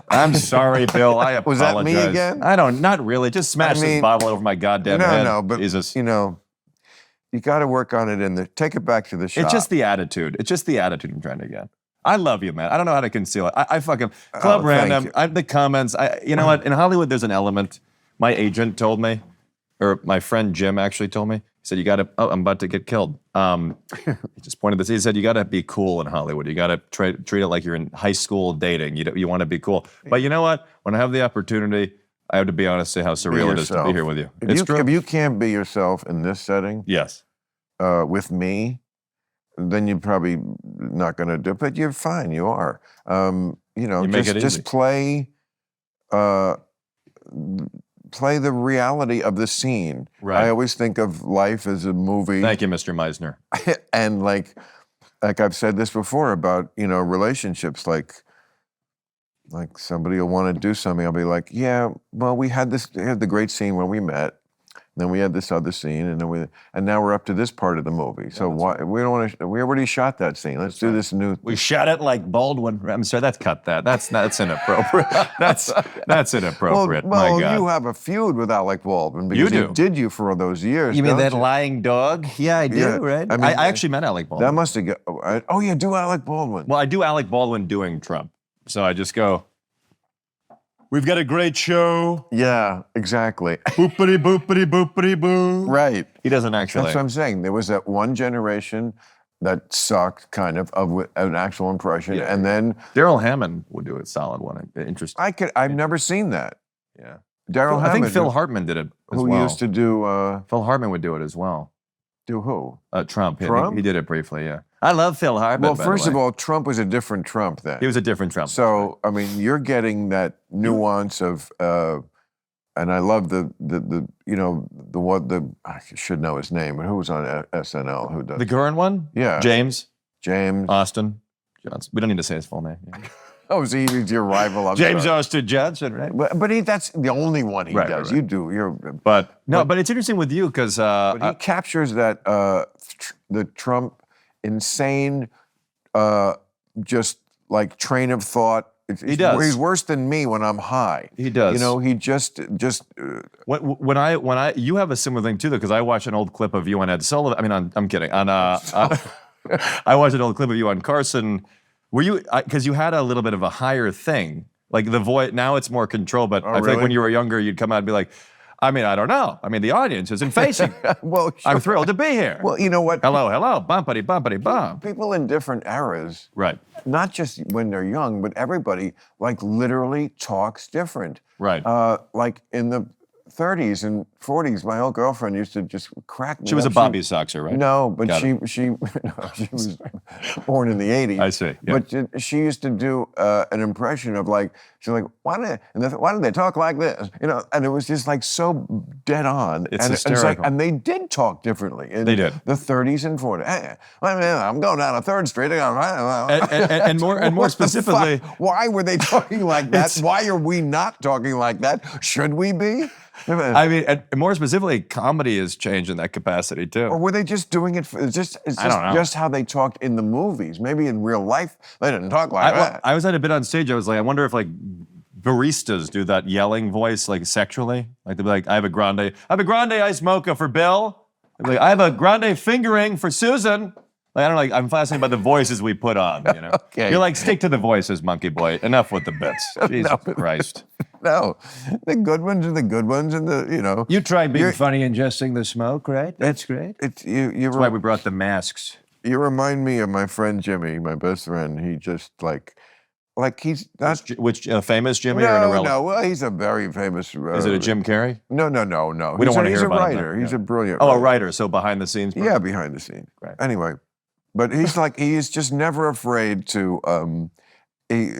I'm sorry, Bill. I apologize. Was that me again? Not really. Just smash this bottle over my goddamn head. No, but Jesus. you got to work on it take it back to the shop. It's just the attitude. It's just the attitude I'm trying to get. I love you, man. I don't know how to conceal it. I fucking Club Random. The comments. You know what? In Hollywood, there's an element. My agent told me, or my friend Jim actually told me. He said, "You got to." Oh, I'm about to get killed. He just pointed this. He said, "You got to be cool in Hollywood. You got to treat it like you're in high school dating. You want to be cool." But you know what? When I have the opportunity, I have to be honest, say how surreal it is to be here with you. If you can't be yourself in this setting, yes, with me, then you're probably not going to do it. But you're fine. You are. Just play. Play the reality of the scene. Right. I always think of life as a movie. Thank you, Mr. Meisner. And like I've said this before about, relationships, like somebody will want to do something. I'll be like, yeah, well, we had the great scene when we met. Then we had this other scene, and now we're up to this part of the movie. So why we don't want to? We already shot that scene. Let's do this new. We shot it like Baldwin. I'm sorry, cut that. That's inappropriate. That's inappropriate. Well, my God. you have a feud with Alec Baldwin because You do. he did you for all those years. You mean don't that you? lying dog? Yeah, I do, Yeah. right? I mean, I actually met Alec Baldwin. That must have got. Oh, you do Alec Baldwin. Well, I do Alec Baldwin doing Trump. So I just go, we've got a great show. Yeah, exactly. Boopity boopity boopity boo. Right. He doesn't actually. That's what I'm saying. There was that one generation that sucked, kind of an actual impression, Yeah. and then Daryl Hammond would do a solid one. Interesting. I've never seen that. Yeah. Daryl Hammond. I think Phil Hartman did it as who well. used to do Phil Hartman would do it as well. do who? Trump. Trump? He did it briefly, yeah. I love Phil Hartman. Well, by first the of way. all, Trump was a different Trump then. He was a different Trump. So, I mean, you're getting that nuance of, and I love I should know his name, but who was on SNL? Who does? The current one? Yeah. James James. Austin Johnson. We don't need to say his full name. Yeah. Oh, is he your rival? I'm James sorry. Austin Johnson, right? But that's the only one he Right, does. right. You do. But it's interesting with you because But he captures that the Trump insane, just like train of thought. He does. He's worse than me when I'm high. He does. He just. when I you have a similar thing too, though, because I watched an old clip of you on Ed Sullivan. I mean, I'm kidding. I watched an old clip of you on Carson. Were you because you had a little bit of a higher thing, like the voice? Now it's more control, but I think really? when you were younger, you'd come out and be like, I mean, I don't know. I mean, the audience isn't facing. Well, I'm thrilled to be here. Well, you know what? Hello, bumpity bump. People in different eras, Right. not just when they're young, but everybody like literally talks different. Right. Like in the 30s and 40s, my old girlfriend used to just crack me She was a up. Bobby Soxer, right? No, but Got she was born in the 80s. I see, yeah. But she used to do an impression of like, she's like, why do they talk like this? And it was just like so dead on. It's and hysterical. And they did talk differently in They did. the 30s and 40s. Hey, I'm going down a 3rd Street. And more specifically, Why were they talking like that? Why are we not talking like that? Should we be? I mean, and more specifically, comedy has changed in that capacity too. Or were they just doing it it's I don't know. just how they talked in the movies? Maybe in real life they didn't talk like that. I was at a bit on stage. I was like, I wonder if like baristas do that yelling voice like sexually. Like they'd be like, I have a grande ice mocha for Bill. They'd be like, I have a grande fingering for Susan. Like, I don't know, like, I'm fascinated by the voices we put on, Okay. You're like, stick to the voices, monkey boy. Enough with the bits. Jesus Christ. No, the good ones are the good ones, and You try being You're- funny, ingesting the smoke, right? That's great. It's you. That's why we brought the masks. You remind me of my friend Jimmy, my best friend. He just like he's not. Which famous Jimmy or an irrelevant? No. Well, he's a very famous. Is it a Jim Carrey? No. We don't want to He's hear a about writer. him. He's a brilliant. Oh, a writer. writer. So behind the scenes. Yeah, behind the scenes. Right. Anyway, But he's just never afraid to. He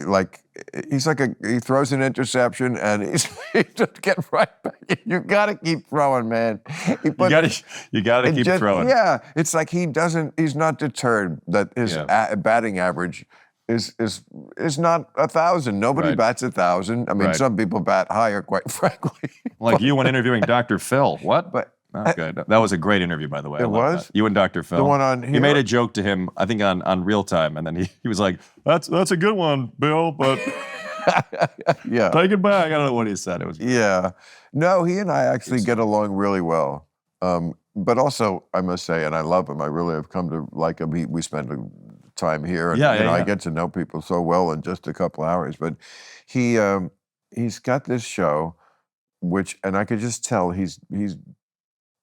throws an interception and he just get right back. You got to keep throwing, man. You got to keep throwing. Yeah, it's like he's not deterred that his batting average is not 1,000. Nobody bats 1,000. I mean, some people bat higher, quite frankly. Like you when interviewing Dr. Phil. What? But okay, that was a great interview, by the way. It was? That. You and Dr. Phil. The one on here? You made a joke to him, I think on Real Time, and then he was like, "That's a good one, Bill, but yeah, take it back." I don't know what he said. It was No, he and I actually get along really well. But also, I must say, and I love him. I really have come to like him. We spend time here, and I get to know people so well in just a couple hours. But he's got this show, and I could just tell he's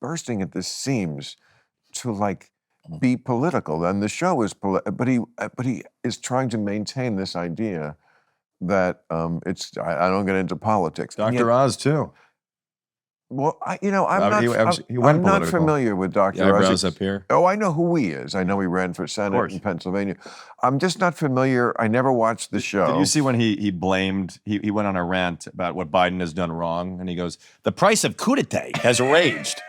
bursting at the seams to like be political, and the show is but he is trying to maintain this idea that I don't get into politics. Dr. Oz too. Well, I'm not familiar with Dr. Eyebrows up here. Oh, I know who he is. I know he ran for Senate in Pennsylvania. I'm just not familiar. I never watched the show. Did you see when he blamed, he went on a rant about what Biden has done wrong, and he goes, "The price of coup d'etat has raged.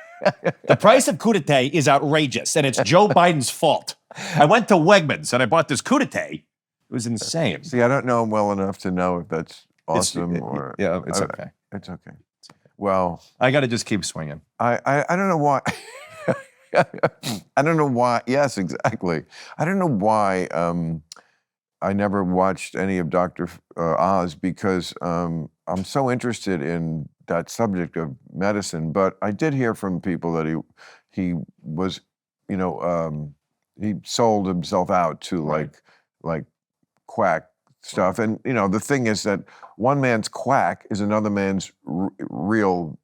The price of coup d'etat is outrageous, and it's Joe Biden's fault. I went to Wegmans, and I bought this coup d'etat. It was insane." See, I don't know him well enough to know if that's awesome or... Yeah, it's okay. It's okay. Well, I got to just keep swinging. I don't know why. I don't know why. Yes, exactly. I don't know why I never watched any of Dr. Oz because I'm so interested in that subject of medicine. But I did hear from people that he was, he sold himself out to like quack stuff. And, the thing is that one man's quack is another man's real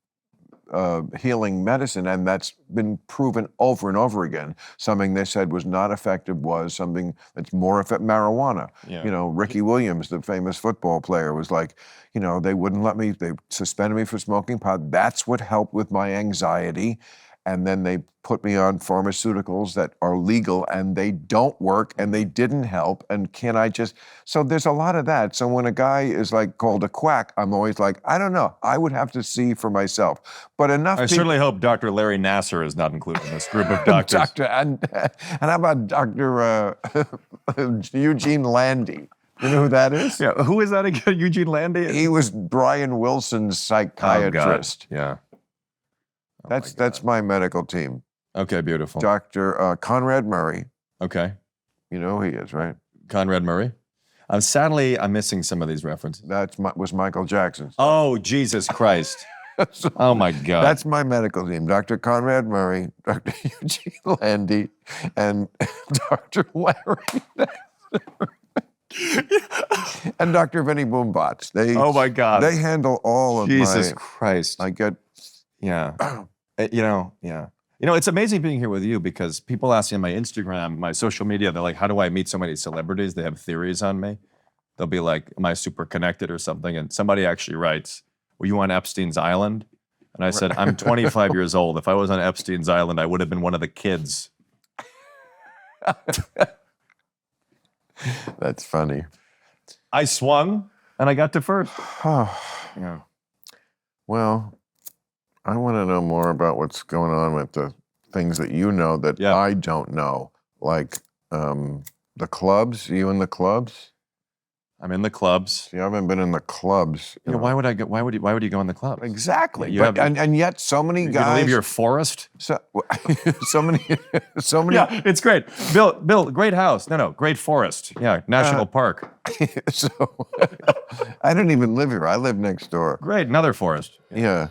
healing medicine, and that's been proven over and over again. Something they said was not effective was something that's more effective. Marijuana. Yeah. Ricky Williams, the famous football player, was like, they wouldn't let me, they suspended me for smoking pot. That's what helped with my anxiety. And then they put me on pharmaceuticals that are legal and they don't work and they didn't help. And so there's a lot of that. So when a guy is like called a quack, I'm always like, I don't know. I would have to see for myself. But enough. I certainly hope Dr. Larry Nassar is not included in this group of doctors. And how about Dr. Eugene Landy? You know who that is? Yeah. Who is that again? Eugene Landy? He was Brian Wilson's psychiatrist. Oh, God. Yeah. That's my medical team. Okay, beautiful. Dr. Conrad Murray. Okay. You know who he is, right? Conrad Murray? Sadly, I'm missing some of these references. Was Michael Jackson. Oh, Jesus Christ. Oh, my God. That's my medical team. Dr. Conrad Murray, Dr. Eugene Landy, and Dr. Larry and Dr. Vinny Boombots. Oh, my God. They handle all of Jesus Christ. I get... Yeah. Yeah. It's amazing being here with you because people ask me on my Instagram, my social media, they're like, how do I meet so many celebrities? They have theories on me. They'll be like, am I super connected or something? And somebody actually writes, were you on Epstein's Island? And I said, I'm 25 years old. If I was on Epstein's Island, I would have been one of the kids. That's funny. I swung and I got to first. Yeah. Well, I want to know more about what's going on with the things that you know that I don't know, like the clubs. Are you in the clubs? I'm in the clubs. See, I haven't been in the clubs. Why would I go? Why would you go in the clubs? Exactly. And yet so many guys. You're gonna leave your forest. So many. Yeah, it's great. Bill, great house. No, great forest. Yeah, national park. So I don't even live here. I live next door. Great, another forest. Yeah.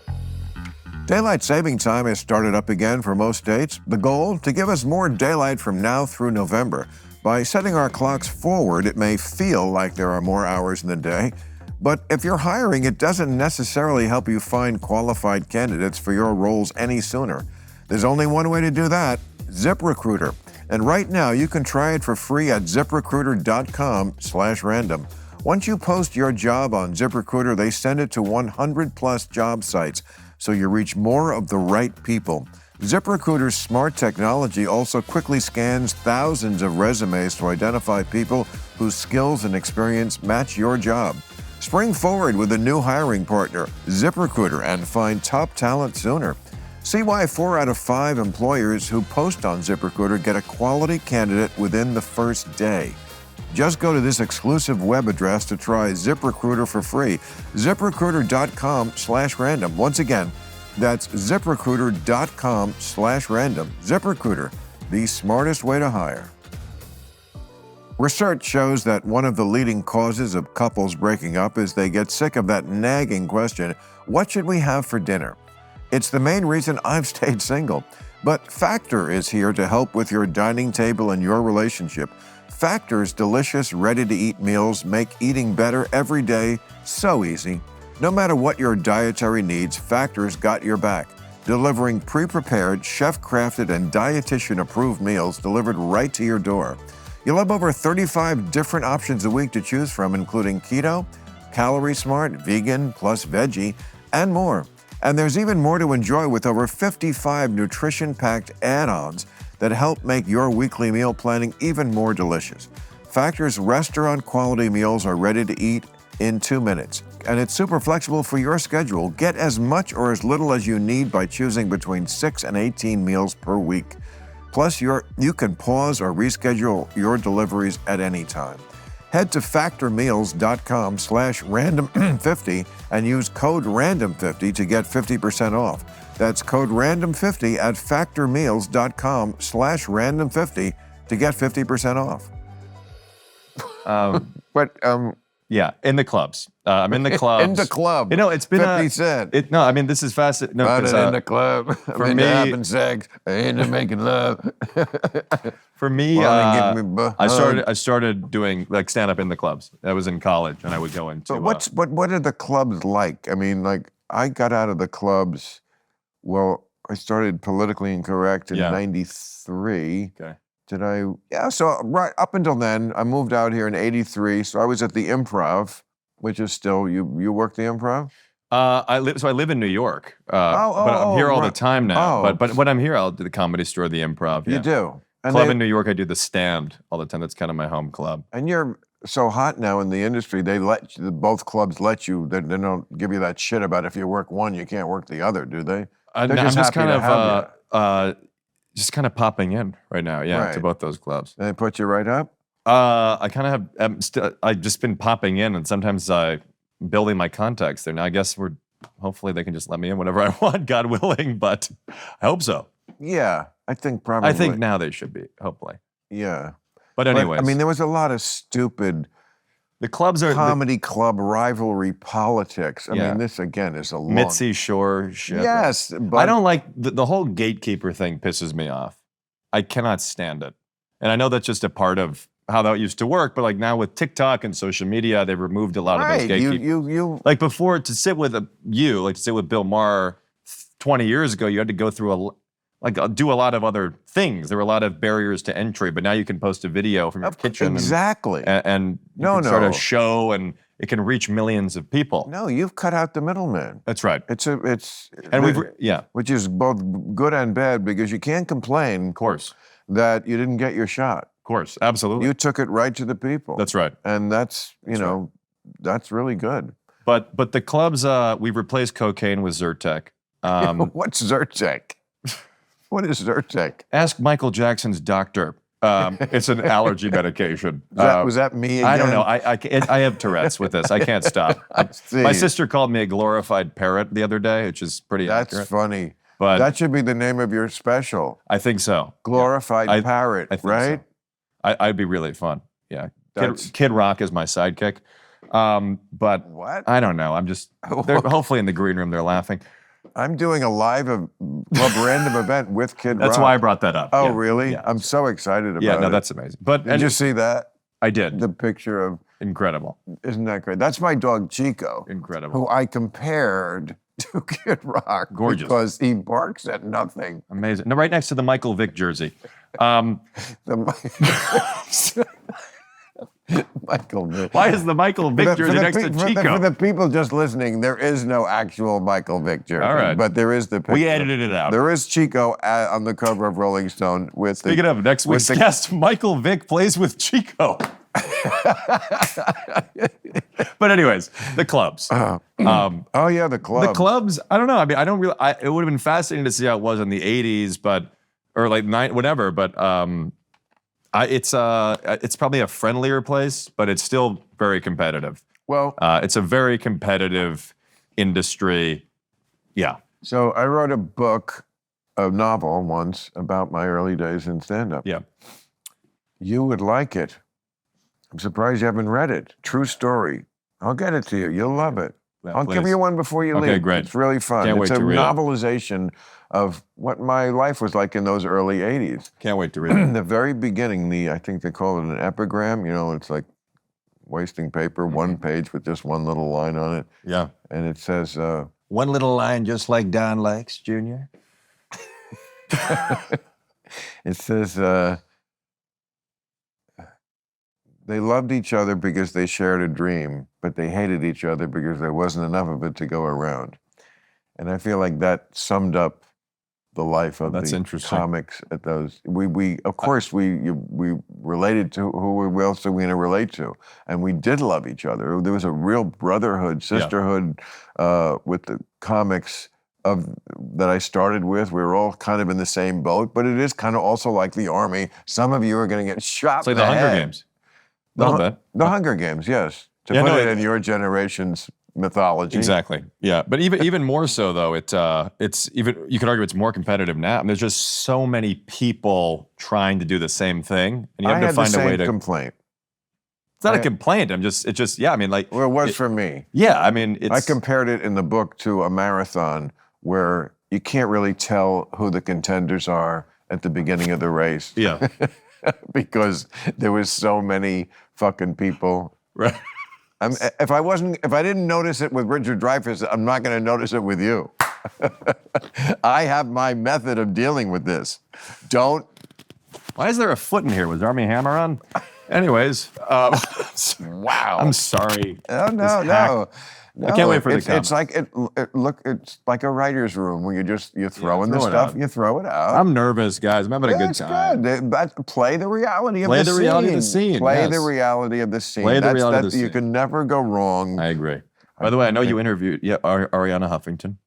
Daylight saving time has started up again for most states. The goal, to give us more daylight from now through November. By setting our clocks forward, it may feel like there are more hours in the day, but if you're hiring, it doesn't necessarily help you find qualified candidates for your roles any sooner. There's only one way to do that, ZipRecruiter. And right now, you can try it for free at ziprecruiter.com/random. Once you post your job on ZipRecruiter, they send it to 100 plus job sites, so you reach more of the right people. ZipRecruiter's smart technology also quickly scans thousands of resumes to identify people whose skills and experience match your job. Spring forward with a new hiring partner, ZipRecruiter, and find top talent sooner. See why 4 out of 5 employers who post on ZipRecruiter get a quality candidate within the first day. Just go to this exclusive web address to try ZipRecruiter for free. ZipRecruiter.com/random. Once again, that's ZipRecruiter.com/random. ZipRecruiter, the smartest way to hire. Research shows that one of the leading causes of couples breaking up is they get sick of that nagging question, what should we have for dinner? It's the main reason I've stayed single. But Factor is here to help with your dining table and your relationship. Factor's delicious, ready-to-eat meals make eating better every day so easy. No matter what your dietary needs, Factor's got your back, delivering pre-prepared, chef-crafted, and dietitian-approved meals delivered right to your door. You'll have over 35 different options a week to choose from, including keto, calorie smart, vegan, plus veggie, and more. And there's even more to enjoy with over 55 nutrition-packed add-ons that help make your weekly meal planning even more delicious. Factor's restaurant-quality meals are ready to eat in 2 minutes, and it's super flexible for your schedule. Get as much or as little as you need by choosing between 6 and 18 meals per week. Plus, you can pause or reschedule your deliveries at any time. Head to factormeals.com/random50 and use code random50 to get 50% off. That's code random50 at factormeals.com/random50 to get 50% off. Yeah, in the clubs. I'm in the clubs. In the club. You know, it's been 50 Cent. No, I mean, this is fascinating. No, In the club. for I'm me- into having sex. I'm into making love. for me, Wanna give me I started doing like stand up in the clubs. I was in college, and I would go into. But what are the clubs like? I mean, like I got out of the clubs. Well, I started Politically Incorrect in Yeah. '93. Okay. Did I? Yeah. So right up until then, I moved out here in '83. So I was at the Improv, which is still you work the Improv. I live in New York, but I'm here all the right. time now. Oh. But when I'm here, I'll do the Comedy Store, the Improv. You Yeah. do. And Club they- in New York, I do the Stand all the time. That's kind of my home club. And you're so hot now in the industry. They let you, both clubs let you. They don't give you that shit about if you work one, you can't work the other, do they? I'm They're just just happy kind to have of just kind of popping in right now. Yeah, to Right. both those clubs. And they put you right up. I kind of have. I've just been popping in, and sometimes building my contacts there. Now I guess hopefully they can just let me in whenever I want, God willing. But I hope so. Yeah, I think probably. I think now they should be, hopefully. Yeah. But But, anyways, I mean, there was a lot of stupid the clubs are comedy club rivalry politics. I Yeah. mean, this again is a long. Mitzi Shore shit. Yes, but I don't like the whole gatekeeper thing. Pisses me off. I cannot stand it, and I know that's just a part of how that used to work. But like now with TikTok and social media, they've removed a lot of those Right, gatekeepers. you. Like before, to sit with to sit with Bill Maher 20 years ago, you had to go through do a lot of other things. There were a lot of barriers to entry, but now you can post a video from your kitchen Exactly. and you can start a show, and it can reach millions of people. No, you've cut out the middleman. That's right. It's And which is both good and bad because you can't complain, of course, that you didn't get your shot. of course, absolutely. You took it right to the people. That's right. And that's that's really good. But the clubs, we've replaced cocaine with Zyrtec. What's Zyrtec? What is Zyrtec? Ask Michael Jackson's doctor. It's an allergy medication. Was that me again? I don't know. I have Tourette's with this. I can't stop. See. My sister called me a glorified parrot the other day, which is pretty That's accurate. funny. But That should be the name of your special. I think so. Glorified I- parrot, I think right? so. I'd be really fun. Yeah. That's- Kid Rock is my sidekick. But What? I don't know. They're hopefully in the green room, they're laughing. I'm doing a live Club Random event with Kid That's Rock. why I brought that up. Oh, Yeah. really? Yeah. I'm so excited about it. Yeah, no, that's amazing. But Did you see that? I did. The picture of, Incredible. isn't that great? That's my dog Chico, Incredible. who I compared to Kid Rock. Gorgeous. Because he barks at nothing. Amazing. No, right next to the Michael Vick jersey. The- Michael Vick. Why is the Michael Vick jersey next to For Chico? the people just listening, there is no actual Michael Vick jersey. All right. But there is the picture. We edited it out. There is Chico on the cover of Rolling Stone with Speaking of next week's guest, Michael Vick plays with Chico. But anyways, the clubs. oh yeah, the club. The clubs, I don't know. I mean, I don't really. It would have been fascinating to see how it was in the '80s, or like whatever. But it's probably a friendlier place, but it's still very competitive. Well, it's a very competitive industry. Yeah. So I wrote a novel once about my early days in stand-up. Yeah. You would like it. I'm surprised you haven't read it. True story. I'll get it to you. You'll love it. Yeah, I'll give please. you one before you leave. Okay, great. It's really fun. Can't wait it's a to read it. novelization of what my life was like in those early 80s. Can't wait to read it. The very beginning, I think they call it an epigram. It's like wasting paper, one page with just one little line on it. Yeah. And it says, One little line just like Don likes, Junior. it says, they loved each other because they shared a dream, but they hated each other because there wasn't enough of it to go around. And I feel like that summed up the life of That's the interesting. comics at those. We of course we related to who else are we going to relate to, and we did love each other. There was a real brotherhood, sisterhood with the comics that I started with. We were all kind of in the same boat, but it is kind of also like the army. Some of you are going to get shot. It's like in the Hunger head. Games. A little bit. The Hunger Games, yes. To Yeah, put no, it in your generation's mythology. Exactly. Yeah. But even more so though, it's even, you could argue it's more competitive now. And there's just so many people trying to do the same thing, and you have I to had find the a way same to. complaint. It's not a complaint. It's just yeah. I mean, like. Well, it was for me. Yeah. I mean, it's. I compared it in the book to a marathon where you can't really tell who the contenders are at the beginning of the race. Yeah. Because there was so many fucking people. Right. If I didn't notice it with Richard Dreyfuss, I'm not going to notice it with you. I have my method of dealing with this. Don't. Why is there a foot in here? Was Army Hammer on? Anyways. Wow. I'm sorry. Oh, no. I can't wait for the comments. It's like it's like a writer's room where you throw in the throw it stuff, out. you throw it out. I'm nervous, guys. I'm having a good It's time. good. But play the reality of Play the scene. the reality of the scene, Play yes. the reality of the scene. Play the reality of the You scene. can never go wrong. I agree. By the way, I know you interviewed Ariana Huffington.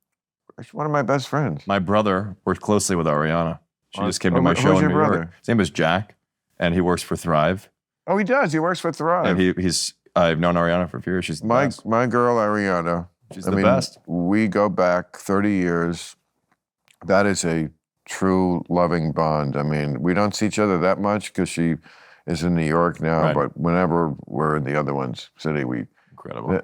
She's one of my best friends. My brother worked closely with Ariana. She just came to my who's show in your New brother? York. His name is Jack, and he works for Thrive. Oh, he does. He works for Thrive. And I've known Ariana for a few years. She's the best. My girl Ariana. She's the best. We go back 30 years. That is a true loving bond. I mean, we don't see each other that much because she is in New York now. Right. But whenever we're in the other one's city, Incredible.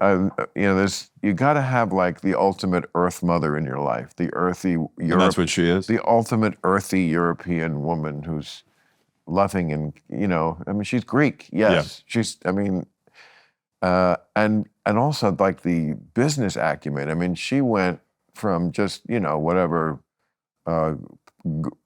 you got to have like the ultimate Earth mother in your life, the earthy And that's what she is. the ultimate earthy European woman who's loving and she's Greek, yes. She's and also like the business acumen. I mean, she went from just whatever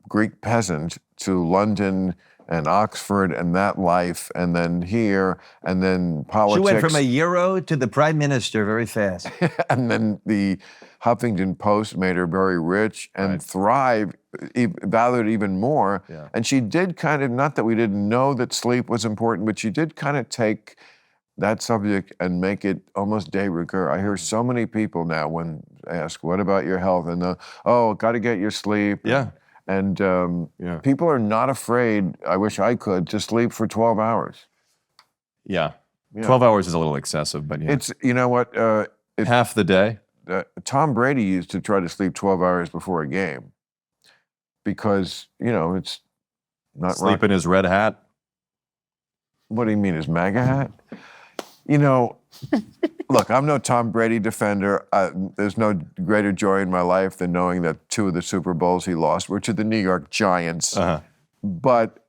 Greek peasant to London and Oxford and that life, and then here, and then She politics. went from a euro to the prime minister very fast. And then the Huffington Post made her very rich, and Right. Thrive valued even more. Yeah. And she did kind of, not that we didn't know that sleep was important, but she did kind of take that subject and make it almost de rigueur. I hear so many people now when ask, what about your health? And got to get your sleep. Yeah. And Yeah. people are not afraid, I wish I could, to sleep for 12 hours. Yeah. Yeah. 12 hours is a little excessive, but yeah. It's, you know what, half the day. Tom Brady used to try to sleep 12 hours before a game because, it's not Sleep in his red hat. What do you mean, his MAGA hat? Look, I'm no Tom Brady defender. There's no greater joy in my life than knowing that 2 of the Super Bowls he lost were to the New York Giants. Uh-huh. But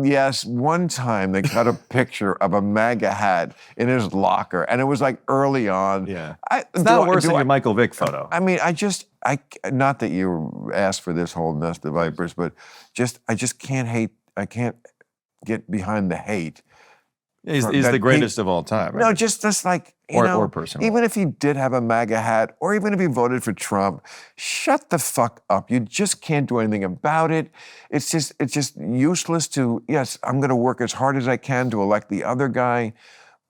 yes, one time they got a picture of a MAGA hat in his locker, and it was like early on. Yeah. It's It's not worse than your Michael Vick photo. I mean, not that you asked for this whole nest of vipers, but I just can't hate. I can't get behind the hate. He's that the greatest of all time. No, just like, or personal. even if he did have a MAGA hat, or even if he voted for Trump, shut the fuck up. You just can't do anything about it. It's just useless to, yes, I'm going to work as hard as I can to elect the other guy,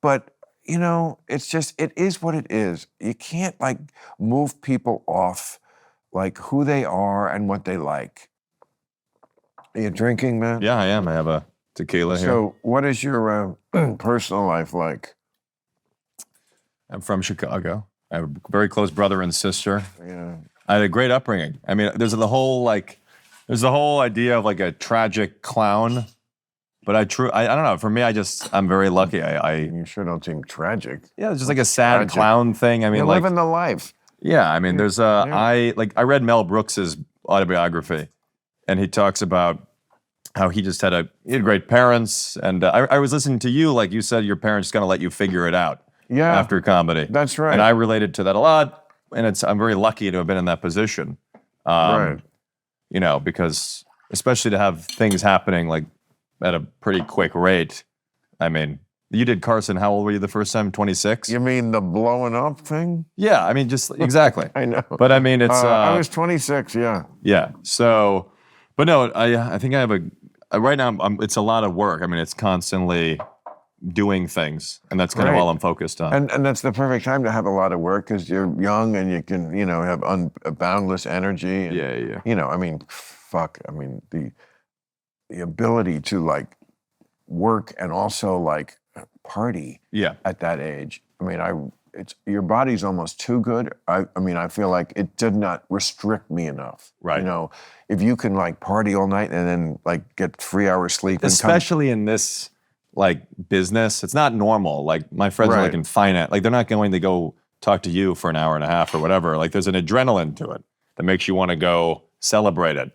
but it is what it is. You can't like move people off like who they are and what they like. Are you drinking, man? Yeah, I am. I have a tequila here. So what is your personal life like? I'm from Chicago. I have a very close brother and sister. Yeah. I had a great upbringing. I mean, there's the whole idea of like a tragic clown. But I don't know. For me, I'm very lucky. You sure don't seem tragic. Yeah, it's just like a sad Tragic. clown thing. I mean, You're like, living the life. yeah. I mean, there's I read Mel Brooks's autobiography, and he talks about how he had great parents, and I was listening to you, like you said, your parents gonna let you figure it out. Yeah. After comedy. That's right. And I related to that a lot, and I'm very lucky to have been in that position. Right. Because especially to have things happening like at a pretty quick rate. I mean, you did Carson. How old were you the first time? 26? You mean the blowing up thing? Yeah, I mean, just exactly. I know. But I mean, it's. I was 26, yeah. Yeah. So, but no, I think I have right now, it's a lot of work. I mean, it's constantly doing things, and that's kind of Right. all I'm focused on. And that's the perfect time to have a lot of work because you're young and you can, have boundless energy. And, Yeah. I mean, fuck. I mean, the ability to like work and also like party Yeah. at that age. I mean, your body's almost too good. I mean, I feel like it did not restrict me enough. Right. If you can like party all night and then like get 3 hours sleep, Especially in this like business, it's not normal. Like my friends are like Right. in finance, like they're not going to go talk to you for an hour and a half or whatever. Like there's an adrenaline to it that makes you want to go celebrate it,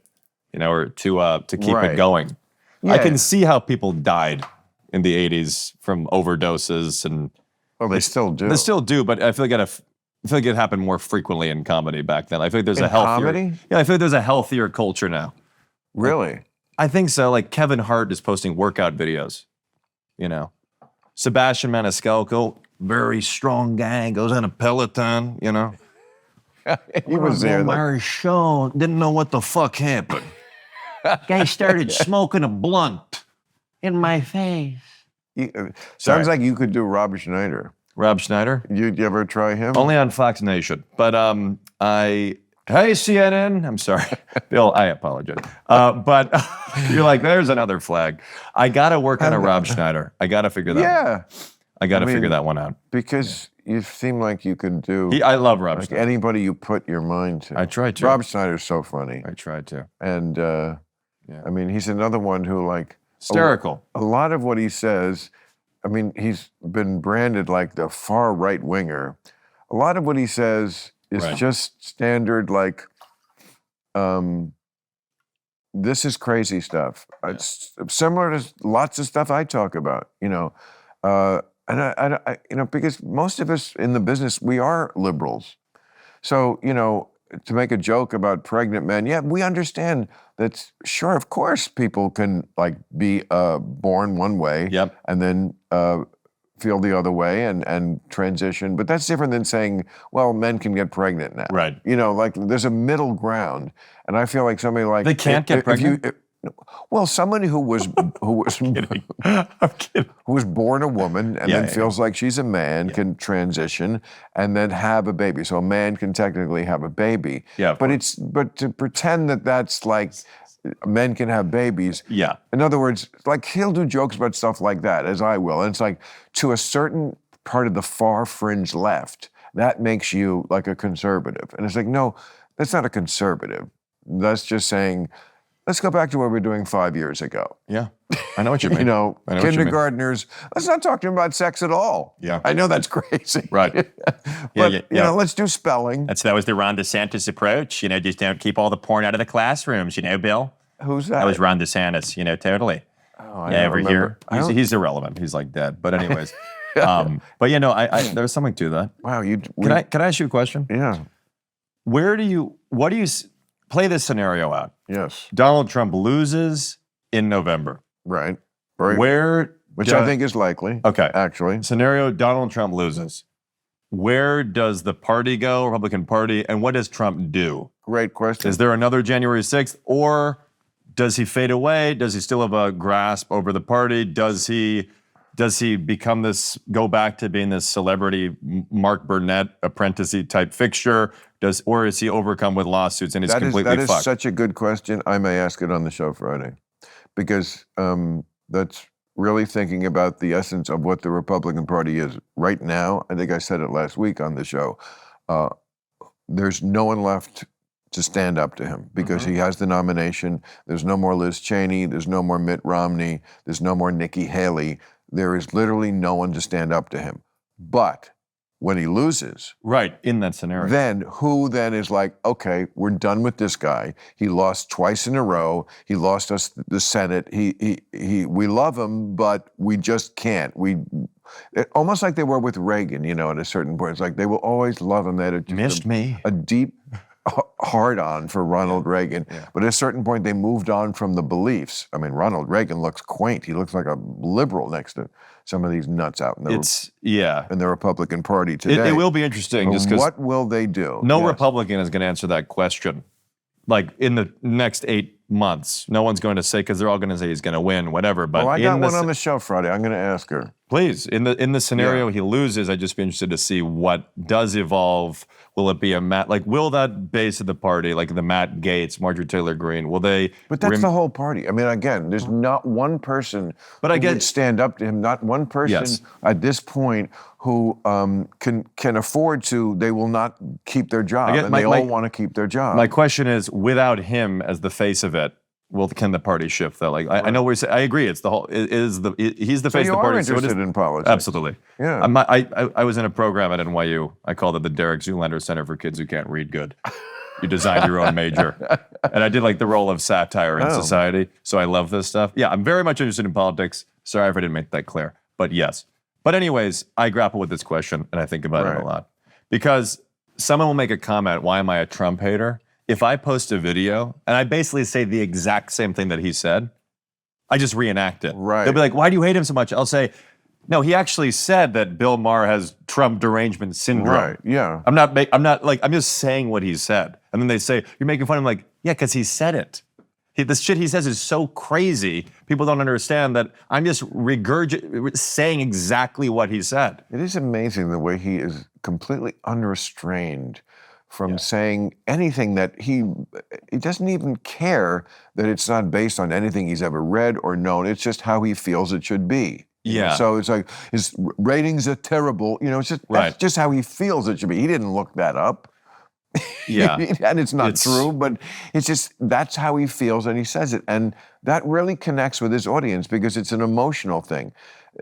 or to keep Right. it going. Yeah. I can see how people died in the 80s from overdoses, and well, they still do. they still do. But I feel like it happened more frequently in comedy back then. I feel like there's In a healthier comedy? Yeah, I feel like there's a healthier culture now. Really? I think so. Like Kevin Hart is posting workout videos. Sebastian Maniscalco, very strong guy, goes on a Peloton. He was there. Maher's show, didn't know what the fuck happened. Guy started smoking a blunt in my face. Sounds like you could do Rob Schneider. Rob Schneider, You ever try him? only on Fox Nation. But hey CNN, I'm sorry, Bill, I apologize. But you're like, there's another flag. I gotta work on a Rob Schneider. I gotta figure that. Yeah, I gotta I figure mean, that one out. because you seem like you could do I love Rob like Schneider. anybody you put your mind to. I try to. Rob Schneider's so funny, I tried to. and I mean, he's another one who like Hysterical. a lot of what he says. I mean, he's been branded like the far right winger. A lot of what he says is Right. just standard, like, this is crazy stuff. It's similar to lots of stuff I talk about, and I because most of us in the business, we are liberals. So, to make a joke about pregnant men, yeah, we understand that, sure, of course, people can like be born one way Yep. and then feel the other way and transition. But that's different than saying, well, men can get pregnant now. Right. Like there's a middle ground. And I feel like somebody like They can't get pregnant? Well, someone who was I'm kidding. who was born a woman and Yeah, then yeah, feels like she's a man can transition and then have a baby. So a man can technically have a baby. Yeah, of But to pretend that that's like men can have babies. Yeah. In other words, like he'll do jokes about stuff like that, as I will. And it's like to a certain part of the far fringe left, that makes you like a conservative. And it's like, no, that's not a conservative. That's just saying, let's go back to what we were doing 5 years ago. Yeah. I know what you mean. I know what you mean. Kindergartners, let's not talk to them about sex at all. Yeah. I know that's crazy. Right. But, yeah. let's do spelling. That was the Ron DeSantis approach. Just don't keep all the porn out of the classrooms. Bill. Who's that? That was Ron DeSantis. Totally. Oh, I Yeah, don't every remember. year. He's irrelevant. He's like dead. But anyways, but there's something to that. Wow, Can I ask you a question? Yeah. What do you play this scenario out? Yes. Donald Trump loses in November. Right. Very Where which I think is likely. Okay. Actually. Scenario: Donald Trump loses. Where does the party go, Republican Party, and what does Trump do? Great question. Is there another January 6th, or does he fade away? Does he still have a grasp over the party? Does he become go back to being this celebrity Mark Burnett apprentice-y type fixture? Or is he overcome with lawsuits and he's completely fucked? That is such a good question. I may ask it on the show Friday, because that's really thinking about the essence of what the Republican Party is right now. I think I said it last week on the show. There's no one left to stand up to him because he has the nomination. There's no more Liz Cheney. There's no more Mitt Romney. There's no more Nikki Haley. There is literally no one to stand up to him. But when he loses, right, in that scenario, then who then is like, okay, we're done with this guy. He lost twice in a row. He lost us the Senate. We love him, but we just can't. Almost like they were with Reagan, at a certain point. It's like they will always love him. They had a deep hard-on for Ronald Reagan. Yeah. But at a certain point, they moved on from the beliefs. I mean, Ronald Reagan looks quaint. He looks like a liberal next to some of these nuts out in the Republican Party today. It will be interesting. Just because what will they do? No Republican is going to answer that question. Like in the next 8 months, no one's going to say, because they're all going to say he's going to win, whatever. But I got one on the show Friday. I'm going to ask her. Please, in the scenario he loses, I'd just be interested to see what does evolve. Will it be will that base of the party, like the Matt Gaetz, Marjorie Taylor Greene, will they? But that's the whole party. I mean, again, there's not one person who would stand up to him. Not one person at this point who can afford to. They will not keep their job, and they all want to keep their job. My question is, without him as the face of it, can the party shift though? Like I know I agree. It's the whole. He's the face of the party. You are interested in politics. Absolutely. Yeah. I was in a program at NYU. I called it the Derek Zoolander Center for Kids Who Can't Read Good. You designed your own major, and I did like the role of satire in society. So I love this stuff. Yeah, I'm very much interested in politics. Sorry if I didn't make that clear, but yes. But anyways, I grapple with this question and I think about it a lot because someone will make a comment. Why am I a Trump hater? If I post a video and I basically say the exact same thing that he said, I just reenact it. Right. They'll be like, why do you hate him so much? I'll say, no, he actually said that Bill Maher has Trump derangement syndrome. Right, yeah. I'm just saying what he said. And then they say, you're making fun of him. Like, yeah, because he said it. The shit he says is so crazy, people don't understand that I'm just saying exactly what he said. It is amazing the way he is completely unrestrained from saying anything that he doesn't even care that it's not based on anything he's ever read or known. It's just how he feels it should be. Yeah. So it's like his ratings are terrible. It's just that's just how he feels it should be. He didn't look that up. Yeah. And it's not true, but it's just that's how he feels and he says it. And that really connects with his audience because it's an emotional thing.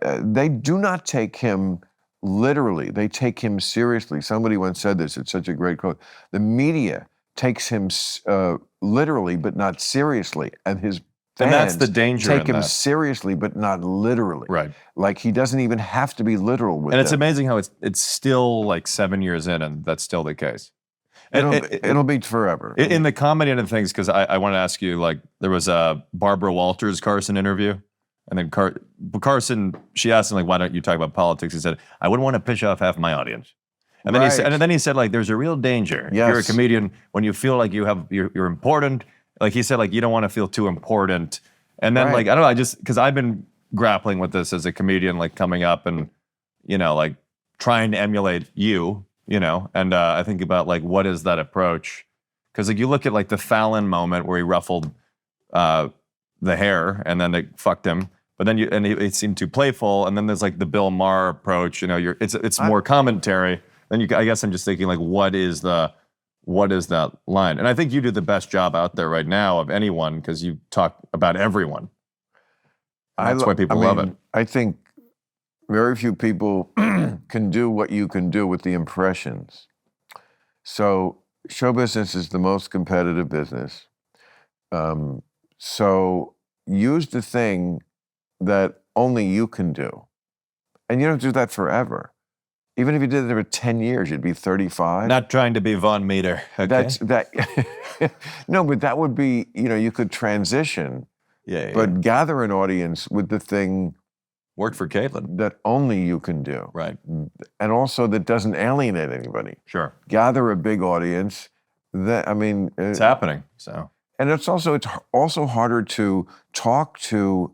They do not take him literally. They take him seriously. Somebody once said this. It's such a great quote. The media takes him literally, but not seriously. And his fans that's the danger take him seriously, but not literally. Right. Like he doesn't even have to be literal with it. And it's amazing how it's still like 7 years in and that's still the case. It'll be forever. In the comedy end of things, because I want to ask you, like, there was a Barbara Walters Carson interview, and then Carson, she asked him, like, why don't you talk about politics? He said, I wouldn't want to piss off half my audience. And then he said, like, there's a real danger. Yes. You're a comedian when you feel like you're important. Like he said, like, you don't want to feel too important. And then, like, I don't know, because I've been grappling with this as a comedian, like, coming up and, like, trying to emulate you. And I think about like, what is that approach? Because like you look at like the Fallon moment where he ruffled the hair and then they fucked him, but then it seemed too playful. And then there's like the Bill Maher approach. It's more commentary. Then I guess I'm just thinking like, what is that line? And I think you do the best job out there right now of anyone because you talk about everyone. That's why people love it. I think very few people can do what you can do with the impressions. So show business is the most competitive business. So use the thing that only you can do. And you don't do that forever. Even if you did it for 10 years, you'd be 35. Not trying to be Von Meter. Okay? No, but that would be, you could transition. Yeah. But gather an audience with the thing Worked for Caitlin. that only you can do. Right. And also that doesn't alienate anybody. Sure. Gather a big audience. It's happening. So. And it's also harder to talk to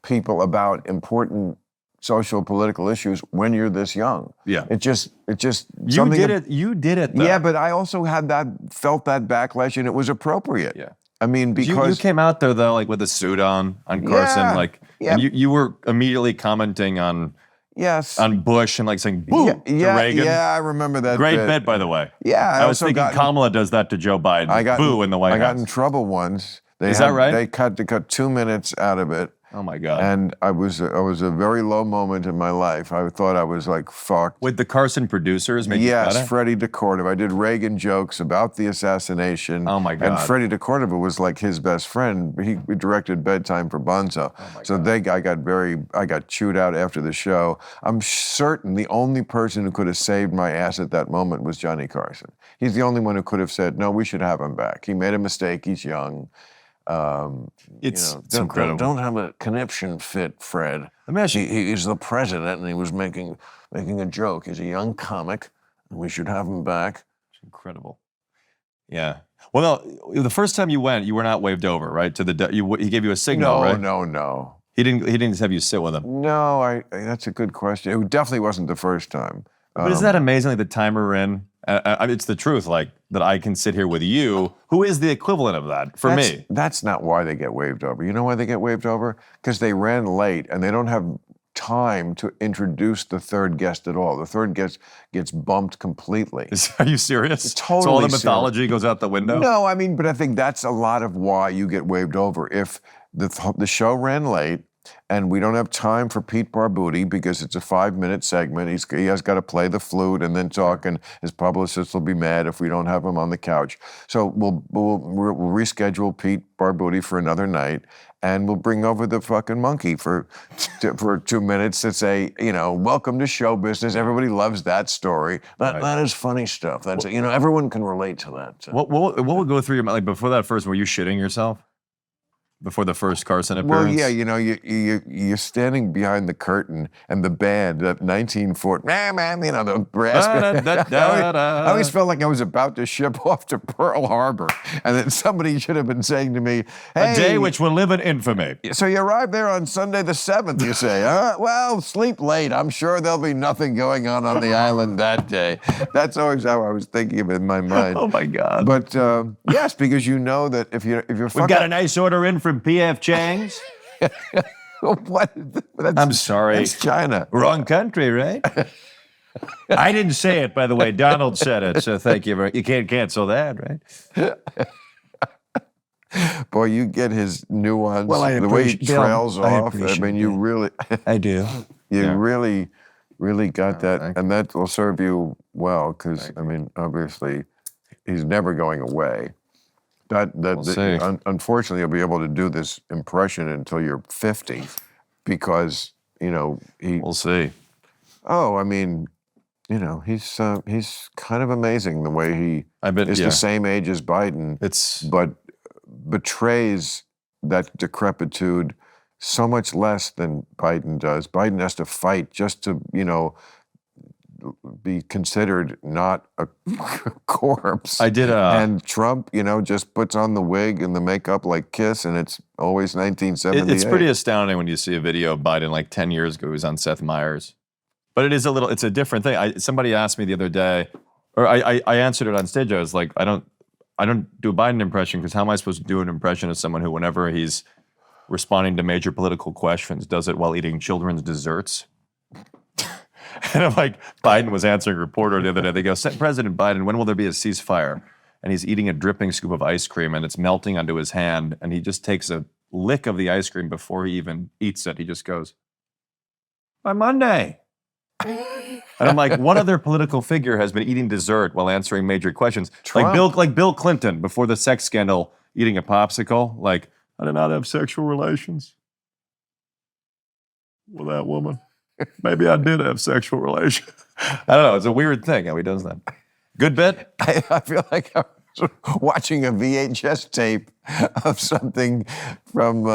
people about important social political issues when you're this young. Yeah. It just You did it though. Yeah, but I also felt that backlash, and it was appropriate. Yeah. I mean, because you came out there though, like with a suit on Carson, Yeah. and you were immediately commenting on yes, Bush and like saying boo to Reagan. Yeah, I remember that. Great bit, by the way. Yeah, I was thinking Kamala does that to Joe Biden. Boo in the White House. I got in trouble once. Is that right? They cut 2 minutes out of it. Oh my God. And I was a very low moment in my life. I thought I was like fucked. With the Carson producers making fun of? Yes, Freddie DeCordova. I did Reagan jokes about the assassination. Oh my God. And Freddie DeCordova was like his best friend. He directed Bedtime for Bonzo. Oh my So God. I got chewed out after the show. I'm certain the only person who could have saved my ass at that moment was Johnny Carson. He's the only one who could have said, no, we should have him back. He made a mistake. He's young. It's incredible. Don't have a conniption fit, Fred. Let me ask you. He's the president, and he was making a joke. He's a young comic, and we should have him back. It's incredible. Yeah. Well, no, the first time you went, you were not waved over, right? He gave you a signal, right? No. He didn't have you sit with him. No, that's a good question. It definitely wasn't the first time. But isn't that amazing? Like the time we're in, it's the truth. Like that I can sit here with you, who is the equivalent of that for me. That's not why they get waved over. You know why they get waved over? Because they ran late and they don't have time to introduce the third guest at all. The third guest gets bumped completely. Are you serious? Totally so all the serious. mythology goes out the window? No, I mean, but I think that's a lot of why you get waved over. If the show ran late, and we don't have time for Pete Barbuti because it's a 5-minute segment. He has got to play the flute and then talk, and his publicist will be mad if we don't have him on the couch. So we'll reschedule Pete Barbuti for another night, and we'll bring over the fucking monkey for 2 minutes to say, welcome to show business. Everybody loves that story. That is funny stuff. That's everyone can relate to that. What will go through your mind? Like before that first, were you shitting yourself? Before the first Carson appearance? Well, yeah, you're standing behind the curtain and the band, that 1940, the brass band. I always felt like I was about to ship off to Pearl Harbor, and then somebody should have been saying to me, hey. A day which will live in infamy. So you arrived there on Sunday the 7th, you say, huh? Well, sleep late. I'm sure there'll be nothing going on the island that day. That's always how I was thinking of it in my mind. Oh, my God. But, yes, because you know that if you're We've got a nice order in from P.F. Chang's. What? I'm sorry. It's China. Wrong country, right? I didn't say it, by the way. Donald said it, so thank you very much. You can't cancel that, right? Boy, you get his nuance, Well, the way he Bill, trails I off. I appreciate mean, you that. really, I do. you really got that, thank and that will serve you well. Because I mean, obviously, he's never going away. see. Unfortunately, you'll be able to do this impression until you're 50, because We'll see. Oh, I mean, he's kind of amazing the way he is the same age as Biden. But betrays that decrepitude so much less than Biden does. Biden has to fight just to, be considered not a corpse. I did and Trump, just puts on the wig and the makeup like Kiss, and it's always 1978. It's pretty astounding when you see a video of Biden like 10 years ago. He was on Seth Meyers. But it's a different thing. Somebody asked me the other day, or I answered it on stage. I was like, I don't do a Biden impression because how am I supposed to do an impression of someone who, whenever he's responding to major political questions, does it while eating children's desserts? And I'm like, Biden was answering a reporter the other day. They go, President Biden, when will there be a ceasefire? And he's eating a dripping scoop of ice cream and it's melting onto his hand. And he just takes a lick of the ice cream before he even eats it. He just goes, by Monday. And I'm like, what other political figure has been eating dessert while answering major questions? Trump. Like Bill Clinton before the sex scandal, eating a popsicle. Like, I did not have sexual relations with that woman. Maybe I did have sexual relations. I don't know. It's a weird thing how he does that. Good bit? I feel like watching a VHS tape of something from,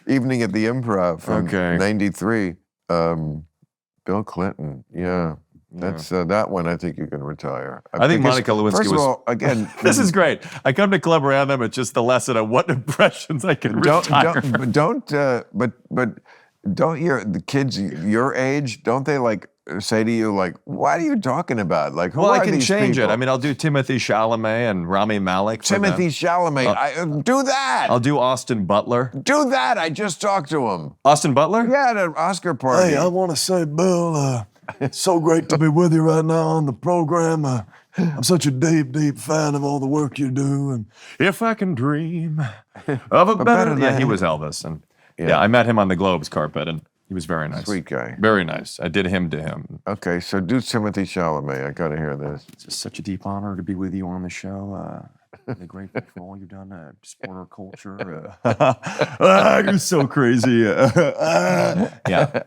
Evening at the Improv from '93. Bill Clinton, yeah. That's that one. I think you can retire. I think Monica Lewinsky first was. of all, again, This is great. I come to Club Random. It's just the lesson of what impressions I can retire. Don't the kids your age, don't they like say to you like, what are you talking about? Like, who Well, are I can these change people? it. I mean, I'll do Timothy Chalamet and Rami Malek. for Timothy them. Chalamet. Do that. I'll do Austin Butler. Do that. I just talked to him. Austin Butler? Yeah, at an Oscar party. Hey, I want to say, Bill, it's so great to be with you right now on the program. I'm such a deep, deep fan of all the work you do. And If I can dream of a better. Yeah, he was Elvis, and yeah, I met him on the Globes carpet, and he was very nice. Sweet guy. Very nice. I did him to him. Okay, so do Timothy Chalamet. I got to hear this. It's just such a deep honor to be with you on the show. Really grateful for all you've done to support our culture. You're so crazy. Yeah.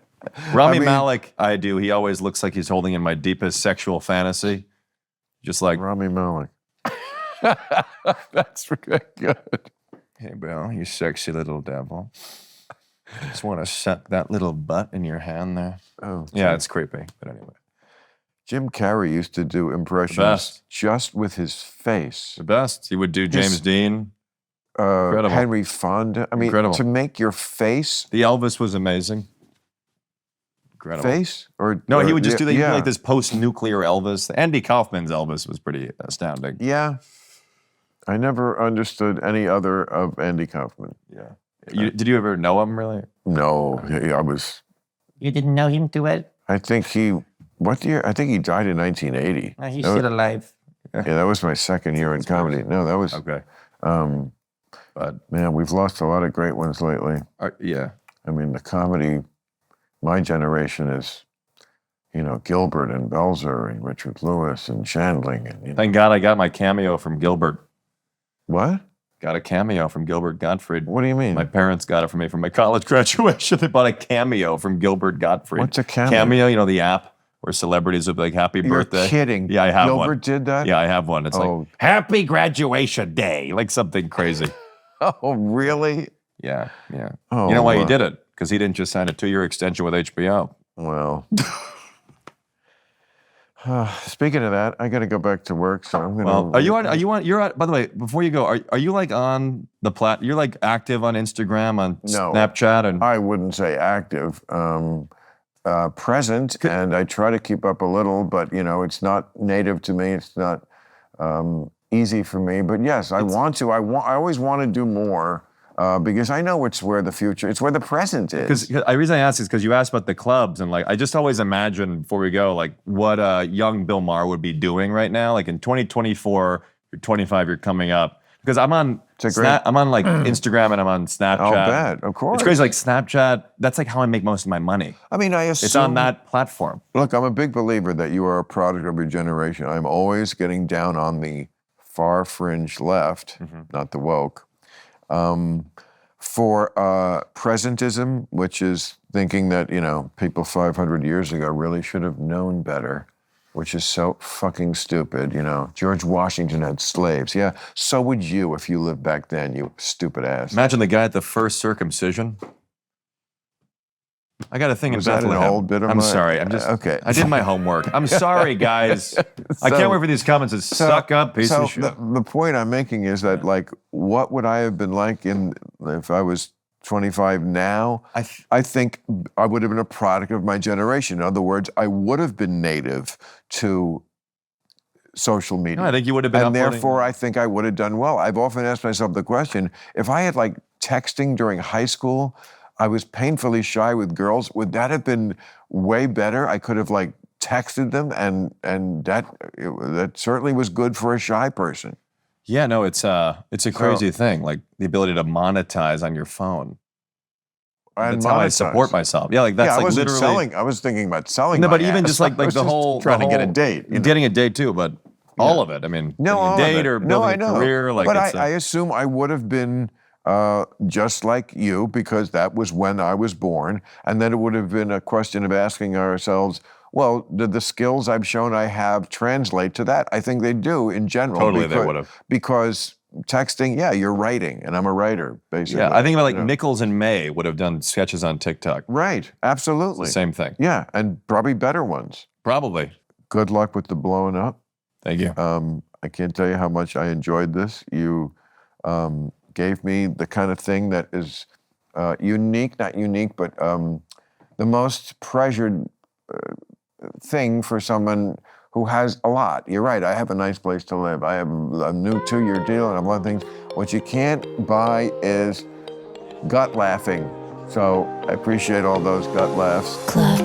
Rami Malek, I do. He always looks like he's holding in my deepest sexual fantasy. Just like, Rami Malek. That's really good. hey, Bill, you sexy little devil. Just want to suck that little butt in your hand there. Oh, Yeah, it's creepy. But anyway. Jim Carrey used to do impressions best. just with his face. The best. He would do James Dean. Incredible. Henry Fonda. I mean, Incredible. to make your face The Elvis was amazing. Incredible. face or No, he would just do yeah. like this post-nuclear Elvis. Andy Kaufman's Elvis was pretty astounding. Yeah, I never understood any other of Andy Kaufman. Yeah. Did you ever know him, really? No, I was. You didn't know him too well? I think he. What year? I think he died in 1980. He's That was- still alive. Yeah, that was my second year in comedy. No, that was. Okay. But Man, we've lost a lot of great ones lately. yeah. I mean, the comedy. My generation is, Gilbert and Belzer and Richard Lewis and Shandling and Thank God I got my cameo from Gilbert. what? Got a cameo from Gilbert Gottfried. What do you mean? My parents got it for me from my college graduation. They bought a cameo from Gilbert Gottfried. What's a cameo? Cameo, the app where celebrities would be like, happy You're birthday. kidding. Yeah, I have Gilbert one. did that? Yeah, I have one. It's Oh. like, happy graduation day. Like something crazy. Oh, really? Yeah, yeah. Oh, you know why he wow. did it? Because he didn't just sign a 2-year extension with HBO. Well. Speaking of that, I got to go back to work, so I'm gonna. Well, by the way, before you go, are you like on the you're like active on Instagram, on No. Snapchat, and I wouldn't say active. Present, and I try to keep up a little, but it's not native to me. It's not easy for me. But yes, I want to. I always want to do more because I know it's where the future. It's where the present is. because the reason I asked is because you asked about the clubs, and like I just always imagine before we go, like what young Bill Maher would be doing right now. Like in 2024, you're 25, you're coming up. Because I'm on I'm on like Instagram and I'm on Snapchat. I'll bet, of course. It's crazy. Like Snapchat, that's like how I make most of my money. I mean, I assume It's on that platform. Look, I'm a big believer that you are a product of your generation. I'm always getting down on the far fringe left, not the woke, for presentism, which is thinking that, people 500 years ago really should have known better, which is so fucking stupid. George Washington had slaves. Yeah, so would you if you lived back then, you stupid ass. Imagine the guy at the first circumcision. I got a thing Was in that an Bethlehem. old bit of I'm mine? sorry. I'm just Okay. I did my homework. I'm sorry, guys. I can't wait for these comments. To suck up, piece of shit. The point I'm making is that, like, what would I have been like if I was 25 now? I think I would have been a product of my generation. In other words, I would have been native to social media. No, I think you would have been and uploading- therefore I think I would have done well. I've often asked myself the question, if I had like texting during high school, I was painfully shy with girls, would that have been way better? I could have like texted them and that certainly was good for a shy person. Yeah, no, it's a crazy thing. Like the ability to monetize on your phone. And That's how I monetize. support myself. Yeah, like that's I like wasn't literally selling. I was thinking about selling. No, my but even ass. just like I was the just whole trying to get a whole- date. Getting a date too, but all of it. I mean, No, getting all a date of it. or No, building I a know. career. Like but it's I assume I would have been just like you, because that was when I was born. And then it would have been a question of asking ourselves, well, did the skills I've shown I have translate to that? I think they do in general. Totally, they would have. Because texting, yeah, you're writing, and I'm a writer, basically. Yeah, I think about like you know. Nichols and May would have done sketches on TikTok. Right, absolutely. Same thing. Yeah, and probably better ones. Probably. Good luck with the blowing up. Thank you. I can't tell you how much I enjoyed this. You gave me the kind of thing that is unique, not unique, but the most treasured thing for someone who has a lot. You're right, I have a nice place to live. I have a new 2-year deal and I have a lot of things. What you can't buy is gut laughing. So I appreciate all those gut laughs. Club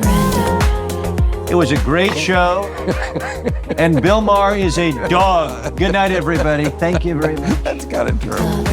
Random. It was a great show. And Bill Maher is a dog. Good night, everybody. Thank you very much. That's kind of true.